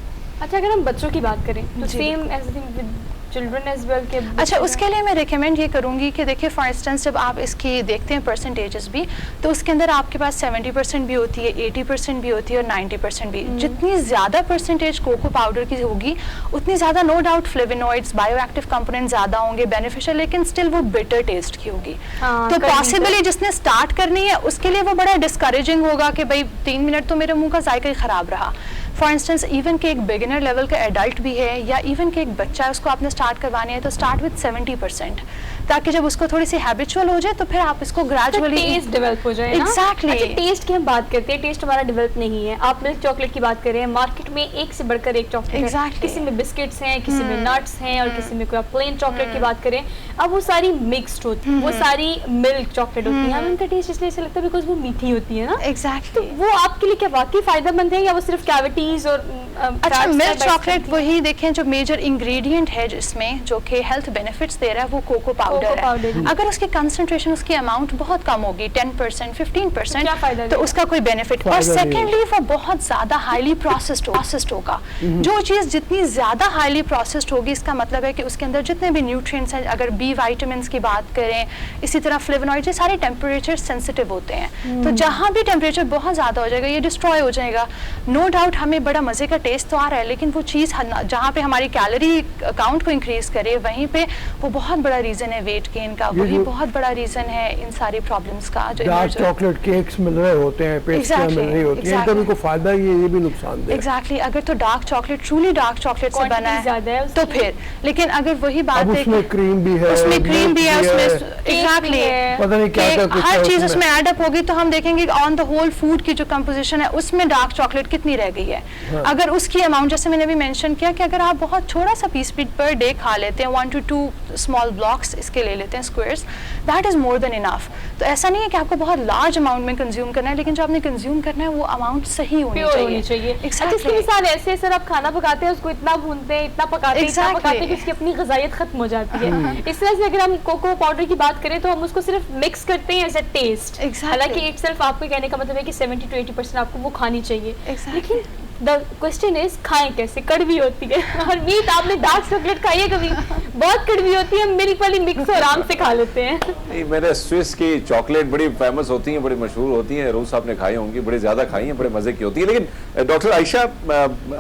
अच्छा, अगर हम बच्चों की बात करें तो
जी,
same everything with children as well के?
अच्छा, उसके लिए मैं रिकमेंड ये करूँगी कि देखिए फॉर इंस्टेंस जब आप इसकी देखते हैं परसेंटेजेस भी, तो उसके अंदर आपके पास 70% भी होती है, 80% भी होती है और 90% भी। जितनी ज़्यादा परसेंटेज कोको पाउडर की होगी उतनी ज़्यादा no doubt flavonoids, bioactive component ज़्यादा होंगे, बेनिफिशियल, लेकिन स्टिल वो बिटर टेस्ट की होगी।
हाँ,
तो
करनी
पॉसिबली जिसने स्टार्ट करनी है उसके लिए वो बड़ा डिस्करेजिंग होगा कि भाई 3 मिनट तो मेरे मुंह का जायका ही ख़राब रहा। फॉर इंस्टेंस इवन के एक बिगिनर लेवल का एडल्ट भी है या इवन के एक बच्चा है, उसको आपने स्टार्ट करवानी है तो स्टार्ट विद 70%, ताकि जब उसको थोड़ी सी हैबिचुअल हो जाए तो फिर आप इसको ग्रेजुअली
टेस्ट डेवलप हो जाए ना?
Exactly.
अच्छा, टेस्ट की हम बात करते हैं, टेस्ट हमारा डेवलप नहीं है। आप मिल्क चॉकलेट की बात करें, मार्केट में एक से बढ़कर एक चॉकलेट है।
Exactly.
किसी में बिस्किट्स हैं, किसी में नट्स हैं, और किसी में कोई प्लेन चॉकलेट की बात करें, अब वो सारी मिक्स्ड होती है, वो सारी मिल्क चॉकलेट होती है। हमें उनका टेस्ट इसलिए ऐसा लगता है बिकॉज वो मीठी होती है ना।
एग्जैक्टली।
वो आपके लिए क्या वाकई फायदेमंद है या वो सिर्फ कैविटीज और
अच्छा, मिल्क चॉकलेट वही देखें जो मेजर इंग्रेडिएंट है जिसमें जो कि हेल्थ बेनिफिट्स दे रहा है वो कोको पाउडर
powder
है। अगर उसकी कंसंट्रेशन, उसकी अमाउंट बहुत कम होगी 10% 15%,
क्या फायदा
तो उसका कोई बेनिफिट। और
फायदा नहीं है।
सेकेंडली वो बहुत ज़्यादा हाईली प्रोसेस्ड होगा। जो चीज़ जितनी ज़्यादा हाईली प्रोसेस्ड होगी इसका मतलब है कि उसके अंदर जितने भी न्यूट्रिएंट्स हैं, अगर बी विटामिन की बात करें, इसी तरह फ्लेवोनॉइड्स, ये सारे टेम्परेचर सेंसिटिव होते हैं। तो जहाँ भी टेम्परेचर बहुत ज़्यादा हो जाएगा ये डिस्ट्रॉय हो जाएगा। नो डाउट हमें बड़ा मज़े का टेस्ट तो आ रहा है, लेकिन वो चीज़ जहाँ पे हमारी कैलोरी काउंट को इंक्रीज करे वहीं पे वो बहुत बड़ा रीज़न है वेट गेन का, वही बहुत बड़ा रीज़न है इन सारी प्रॉब्लम्स का जो
डार्क
emerge हो-
चॉकलेट केक्स मिल रहे होते हैं, पेस्ट्रियाँ
Exactly,
मिल रही होती हैं, इनका
exactly.
भी कोई फायदा ही है, ये भी नुकसानदेह है।
एग्जैक्टली अगर तो dark chocolate truly dark chocolate से
Quantity
बना
ज़्यादा है
है
उसकी।
तो फिर, लेकिन अगर वही बात
अब
है
उसमें
कि
क्रीम भी है,
उसमें क्रीम भी है,
milk
उसमें
भी
एग्जैक्टली
है।
पता नहीं क्या क्या कुछ
हर
है
चीज
उसमें।
उसमें ऐड अप होगी तो हम देखेंगे ऑन द होल फूड की जो कंपोजिशन है उसमें डार्क चॉकलेट कितनी रह गई है। अगर उसकी अमाउंट, जैसे मैंने भी मेंशन किया कि अगर आप बहुत थोड़ा सा पीस पर डे खा लेते हैं, 1 to 2 स्मॉल ब्लॉक्स इसके ले लेते हैं squares, that is more than enough. तो ऐसा नहीं है कि आपको बहुत लार्ज अमाउंट में कंज्यूम करना है, लेकिन जो आपने कंज्यूम करना है वो अमाउंट सही होनी
प्योर
चाहिए।
होनी चाहिए। अच्छा,
Exactly.
इसकी मिसाल ऐसे है सर, आप खाना पकाते हैं, उसको इतना भूनते हैं, इतना पकाते हैं, इतना
Exactly.
पकाते हैं कि उसकी अपनी ग़िज़ाइयत खत्म हो जाती है। इस तरह से अगर हम कोको पाउडर की बात करें तो हम उसको सिर्फ मिक्स करते हैं एज अ टेस्ट।
Exactly.
हालांकि इटसेल्फ आपके कहने का मतलब है कि 70 to 80% आपको वो खानी चाहिए।
Exactly.
लेकिन द क्वेश्चन इज खाएं कैसे, कड़वी होती है। और मीत आपने डार्क चॉकलेट खाई है कभी? बहुत कड़वी होती है, मिल्क वाली मिक्स आराम से खा लेते हैं।
नहीं, मैंने स्विस की चॉकलेट बड़ी फेमस होती है, बड़ी मशहूर होती है, रोज आपने खाई होंगी, बड़े ज्यादा खाई हैं, बड़े मजे की होती है। लेकिन डॉक्टर आयशा,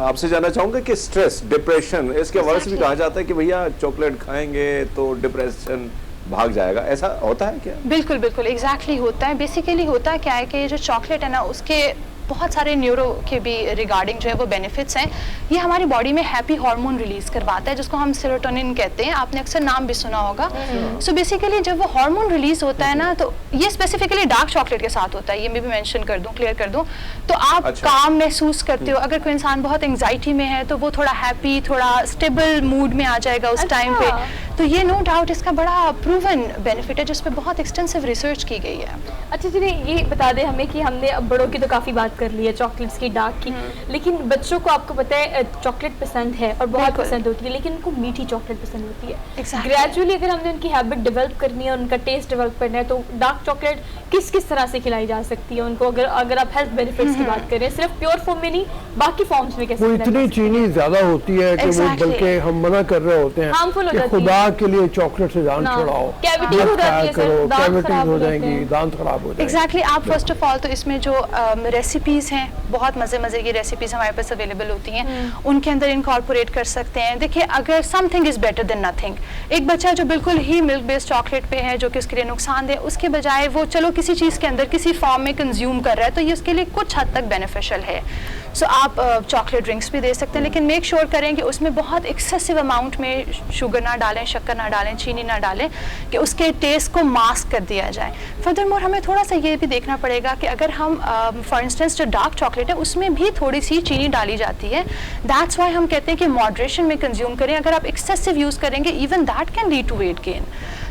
आपसे जानना चाहूंगा कि स्ट्रेस, डिप्रेशन, इसके हवाले से भी कहा जाता है कि भैया चॉकलेट खाएंगे तो डिप्रेशन भाग जाएगा, ऐसा होता है क्या?
बिल्कुल बिल्कुल एग्जैक्टली होता है। बेसिकली होता क्या है कि ये जो चॉकलेट है ना, उसके बहुत सारे न्यूरो के भी रिगार्डिंग जो है वो बेनिफिट्स हैं। ये हमारी बॉडी में हैप्पी हार्मोन रिलीज करवाता है, जिसको हम सेरोटोनिन कहते हैं, आपने अक्सर नाम भी सुना होगा। सो बेसिकली जब वो हार्मोन रिलीज होता है ना, तो ये स्पेसिफिकली डार्क चॉकलेट के साथ होता है, ये मैं भी मेंशन कर दूं, क्लियर कर दूं। तो आप काम महसूस करते हो। अगर कोई इंसान बहुत एंग्जाइटी में है तो वो थोड़ा हैप्पी, थोड़ा स्टेबल मूड में आ जाएगा उस टाइम पे। तो ये नो डाउट इसका बड़ा प्रूवन बेनिफिट है, जिस पे बहुत एक्सटेंसिव रिसर्च की गई है।
अच्छा चलिए ये बता दें हमें कि हमने अब बड़ों की तो काफ़ी बात कर ली है, चॉकलेट्स की, डार्क की, लेकिन बच्चों को आपको पता है चॉकलेट पसंद है और बहुत पसंद होती है, लेकिन उनको मीठी चॉकलेट पसंद होती है। ग्रेजुअली अगर हमने उनकी हैबिट डेवलप करनी है और उनका टेस्ट डेवलप करना है, तो डार्क चॉकलेट किस किस तरह से खिलाई जा सकती है उनको? अगर आप हेल्थ बेनिफिट्स की बात करें, सिर्फ प्योर फॉर्म में नहीं, बाकी फॉर्म्स में कैसे?
वो इतनी चीनी ज्यादा होती है कि वो बल्कि हम मना कर रहे होते हैं
हार्मफुल हो
कि
जाती है।
खुदा के लिए चॉकलेट से जान छुड़ाओ,
कैविटी हो जाती है,
कैविटीज हो जाएंगी, दांत खराब हो जाएंगे।
एग्जैक्टली आप फर्स्ट ऑफ ऑल तो इसमें जो रेसिपीज हैं, बहुत मजे मजे की रेसिपीज हमारे पास अवेलेबल होती हैं, उनके अंदर इनकॉर्पोरेट कर सकते हैं। देखिए, अगर something is better than nothing, एक बच्चा जो बिल्कुल ही मिल्क बेस्ड चॉकलेट पे है जो कि उसके लिए नुकसानदेह, उसके बजाय वो चलो किसी चीज़ के अंदर किसी फॉर्म में कंज्यूम कर रहा है, तो ये उसके लिए कुछ हद तक बेनिफिशियल है। सो आप चॉकलेट ड्रिंक्स भी दे सकते हैं, लेकिन मेक श्योर करें कि उसमें बहुत एक्सेसिव अमाउंट में शुगर ना डालें, शक्कर ना डालें, चीनी ना डालें, कि उसके टेस्ट को मास्क कर दिया जाए। फर्दरमोर हमें थोड़ा सा ये भी देखना पड़ेगा कि अगर हम फॉर इंस्टेंस जो डार्क चॉकलेट है उसमें भी थोड़ी सी चीनी डाली जाती है, दैट्स वाई हम कहते हैं कि मॉडरेशन में कंज्यूम करें। अगर आप एक्सेसिव यूज़ करेंगे, even that can lead to weight gain.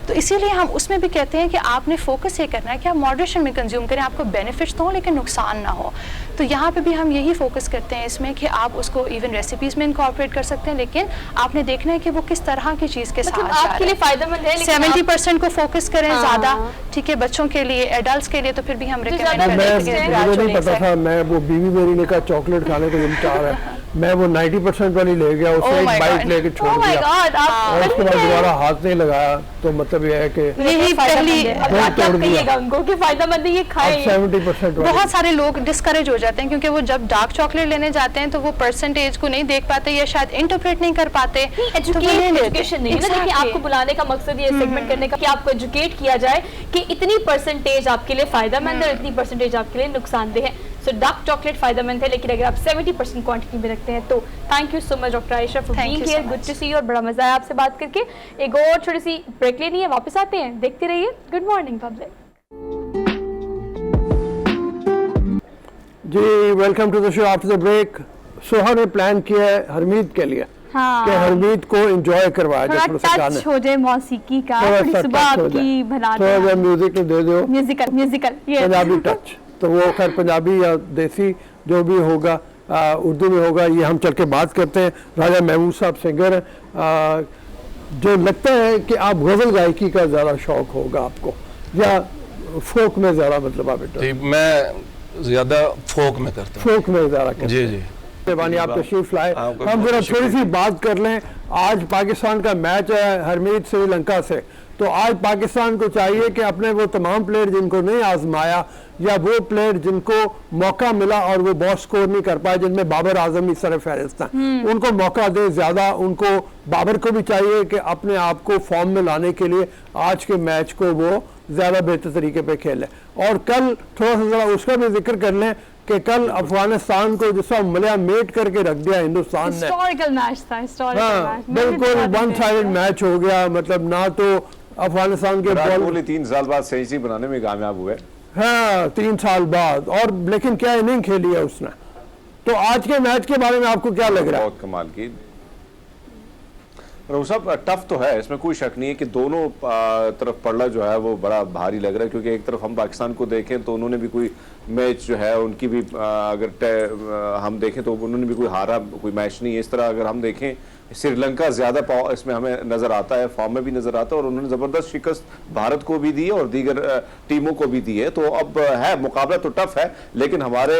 तो इसीलिए हम उसमें भी कहते हैं कि आपने फोकस ये करना है कि आप मॉडरेशन में कंज्यूम करें, आपको बेनिफिट्स तो हो लेकिन नुकसान ना हो। तो यहाँ पे भी हम यही फोकस करते हैं इसमें कि आप उसको इवन रेसिपीज में इनकॉर्पोरेट कर सकते हैं, लेकिन आपने देखना है कि वो किस तरह की चीज़ के साथ
आपके लिए फायदेमंद है।
70% को फोकस करें ज़्यादा, ठीक है। बच्चों के लिए, एडल्ट्स के लिए तो फिर भी हम रिकमेंड करते हैं।
मुझे नहीं पता था, मैं वो बीवी मेरी ने कहा चॉकलेट खाने को दिल चाह रहा है, मैं वो 90% वाली ले गया, उससे एक बाइट लेके छोड़ दिया और उसके बाद दोबारा हाथ नहीं लगाया। तो मतलब ये है कि
यही पहली
कहिएगा उनको कि फायदेमंद है, ये खाएं।
70%
बहुत सारे लोग डिस्करेज हो जाते हैं क्योंकि वो जब डार्क चॉकलेट लेने जाते हैं तो वो परसेंटेज को नहीं देख पाते या शायद इंटरप्रेट नहीं कर पाते।
एजुकेशन नहीं है ना, देखिए आपको बुलाने का मकसद ये सेगमेंट करने का कि आपको एजुकेट किया जाए कि इतनी परसेंटेज आपके लिए फायदेमंद है और इतनी परसेंटेज आपके लिए नुकसानदेह है। सो डार्क चॉकलेट फायदेमंद है, लेकिन अगर आप 70% क्वांटिटी में रखते हैं तो thank you so much doctor Ayesha for being here, good to see you, और बड़ा मजा आया आपसे बात करके। एक और छोटी सी ब्रेक लेनी है, वापस आते हैं, देखते रहिए गुड मॉर्निंग पब्लिक।
जी, welcome to the show after the break. Soha ने प्लान किया है हरमीत के लिए कि हरमीत को एंजॉय करवाया जाए, थोड़ा सा गाने
हो जाए मौसीकी का, थोड़ी सुबह आपकी बना
थोड़ा सा म्यूजिक दे दो,
म्यूजिकल
पंजाबी टच। तो वो खैर पंजाबी या देसी जो भी होगा, उर्दू में होगा, ये हम चल के बात करते हैं। राजा महमूद साहब सिंगर हैं, जो लगता है कि आप गज़ल गायकी का ज़्यादा शौक होगा आपको या फोक में ज़्यादा, मतलब आप
जी मैं ज़्यादा फोक में करता हूँ,
फोक में ज़्यादा करते हैं।
जी
मेहरबानी, आप तशरीफ लाए। हम जरा थोड़ी सी बात कर लें, आज पाकिस्तान का मैच है हरमीत श्रीलंका से, तो आज पाकिस्तान को चाहिए कि अपने वो तमाम प्लेयर जिनको नहीं आजमाया या वो प्लेयर जिनको मौका मिला और वो बहुत स्कोर नहीं कर पाए, जिनमें बाबर आजम ही सर फहरिस्त हैं, उनको मौका दे ज़्यादा। उनको बाबर को भी चाहिए कि अपने आप को फॉर्म में लाने के लिए आज के मैच को वो ज़्यादा बेहतर तरीके पे खेले। और कल थोड़ा सा ज़रा उसका भी जिक्र कर लें कि कल अफगानिस्तान को जिस मलिया मेट करके रख दिया हिंदुस्तान ने,
हिस्टोरिकल मैच था, हिस्टोरिकल मैच,
बिल्कुल वन साइडेड मैच हो गया। मतलब ना तो अफगानिस्तान के बॉल
3 साल बाद सेंचुरी बनाने में कामयाब हुए,
हाँ 3 साल बाद, और लेकिन क्या इनिंग खेली है उसने। तो आज के मैच के बारे में आपको क्या लग रहा है?
बहुत कमाल की। साहब टफ तो है, इसमें कोई शक नहीं है कि दोनों तरफ पड़ना जो है वो बड़ा भारी लग रहा है, क्योंकि एक तरफ हम पाकिस्तान को देखें तो उन्होंने भी कोई मैच जो है उनकी भी अगर हम देखें तो उन्होंने भी कोई हारा कोई मैच नहीं है। इस तरह अगर हम देखें श्रीलंका ज्यादा इसमें हमें नजर आता है, फॉर्म में भी नजर आता है, और उन्होंने जबरदस्त शिकस्त भारत को भी दी है और दीगर टीमों को भी दी है। तो अब है मुकाबला तो टफ है, लेकिन हमारे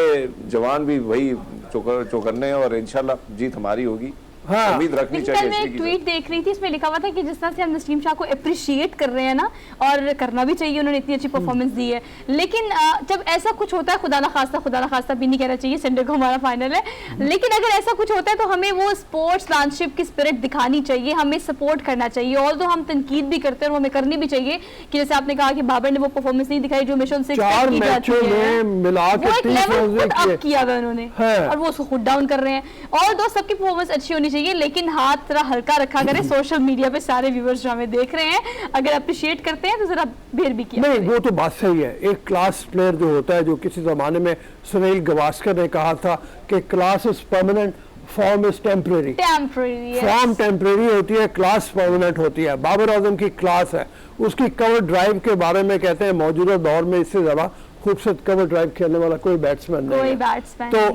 जवान भी वही चौकन्ने हैं और इंशाल्लाह जीत हमारी होगी।
हाँ।
उम्मीद रखनी
लेकिन
चाहिए।
कल मैं एक ट्वीट देख रही थी, इसमें लिखा हुआ था कि जिस तरह से हम नसीम शाह को अप्रिशिएट कर रहे हैं ना, और करना भी चाहिए, उन्होंने इतनी अच्छी परफॉर्मेंस दी है, लेकिन जब ऐसा कुछ होता है, खुदा ना खास्ता भी नहीं कहना चाहिए, संडे को हमारा फाइनल है, लेकिन अगर ऐसा कुछ होता है तो हमें वो स्पोर्ट्स मैनशिप की स्पिरिट दिखानी चाहिए, हमें सपोर्ट करना चाहिए। और तो हम तनकीद भी करते हैं और हमें करनी भी चाहिए कि जैसे आपने कहा कि बाबर ने वो परफॉर्मेंस नहीं दिखाई जो हमेशा उनसे
चार मैचों में मिला के 30 रन
अप किया हुआ उन्होंने,
है।
और वो उसको खुद डाउन कर रहे हैं। और दो सबकी परफॉर्मेंस अच्छी होनी चाहिए, लेकिन हाथ थोड़ा हल्का रखा करें। सोशल मीडिया पे सारे व्यूअर्स जो हमें देख रहे हैं, अगर अप्रिशिएट करते हैं तो जरा बेर भी किया
नहीं, वो तो बात सही है। एक क्लास प्लेयर जो होता है, जो किसी जमाने में सुनील गावस्कर ने कहा था कि class is permanent, form is temporary. Form temporary होती है, क्लास परमानेंट होती है। बाबर आजम की क्लास है, उसकी कवर ड्राइव के बारे में कहते हैं मौजूदा दौर में इससे ज्यादा खूबसूरत कवर ड्राइव खेलने वाला कोई बैट्समैन नहीं है। तो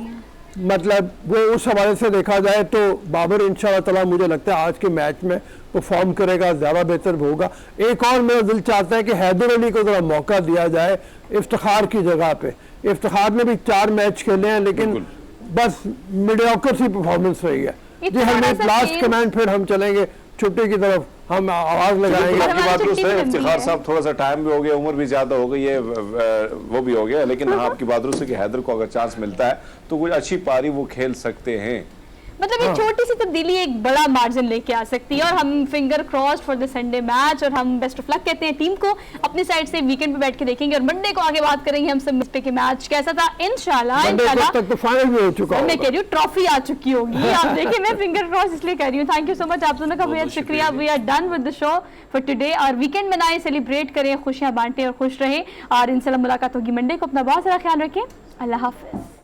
मतलब वो उस हवाले से देखा जाए तो बाबर इंशाल्लाह ताला मुझे लगता है आज के मैच में परफॉर्म करेगा, ज़्यादा बेहतर होगा। एक और मेरा दिल चाहता है कि हैदर अली को जरा मौका दिया जाए इफ्तिखार की जगह पे। इफ्तिखार ने भी 4 मैच खेले हैं, लेकिन बस मीडियोकर सी परफॉर्मेंस रही है। जी हमें लास्ट कमेंट, फिर हम चलेंगे छुट्टी की तरफ, हम आवाज लगाएंगे।
आपकी बात दुरुस्त है, इफ्तिखार साहब थोड़ा सा टाइम भी हो गया, उम्र भी ज्यादा हो गई है, वो भी हो गया, लेकिन हाँ आपकी बात दुरुस्त है कि हैदर को अगर चांस मिलता है तो कोई अच्छी पारी वो खेल सकते हैं।
मतलब एक छोटी सी तब्दीली एक बड़ा मार्जिन लेके आ सकती है, और हम finger crossed for the Sunday match, और हम बेस्ट ऑफ लक कहते हैं टीम को। अपनी साइड से वीकेंड पे बैठ के देखेंगे और मंडे को आगे बात करेंगे हम सब पे के मैच कैसा था। इंशाल्लाह
तक तो फाइनल भी हो चुका,
मैं कह रही हूँ ट्रॉफी आ चुकी होगी। आप देखिए, मैं फिंगर क्रॉस इसलिए कह रही हूँ। थैंक यू सो मच आप दोनों का, बहुत शुक्रिया। We are done with the show for today. और वीकेंड मनाएं, सेलिब्रेट करें, खुशियां बांटें और खुश रहें, और इंशाल्लाह मुलाकात होगी मंडे को। अपना बहुत सारा ख्याल रखें। अल्लाह हाफिज।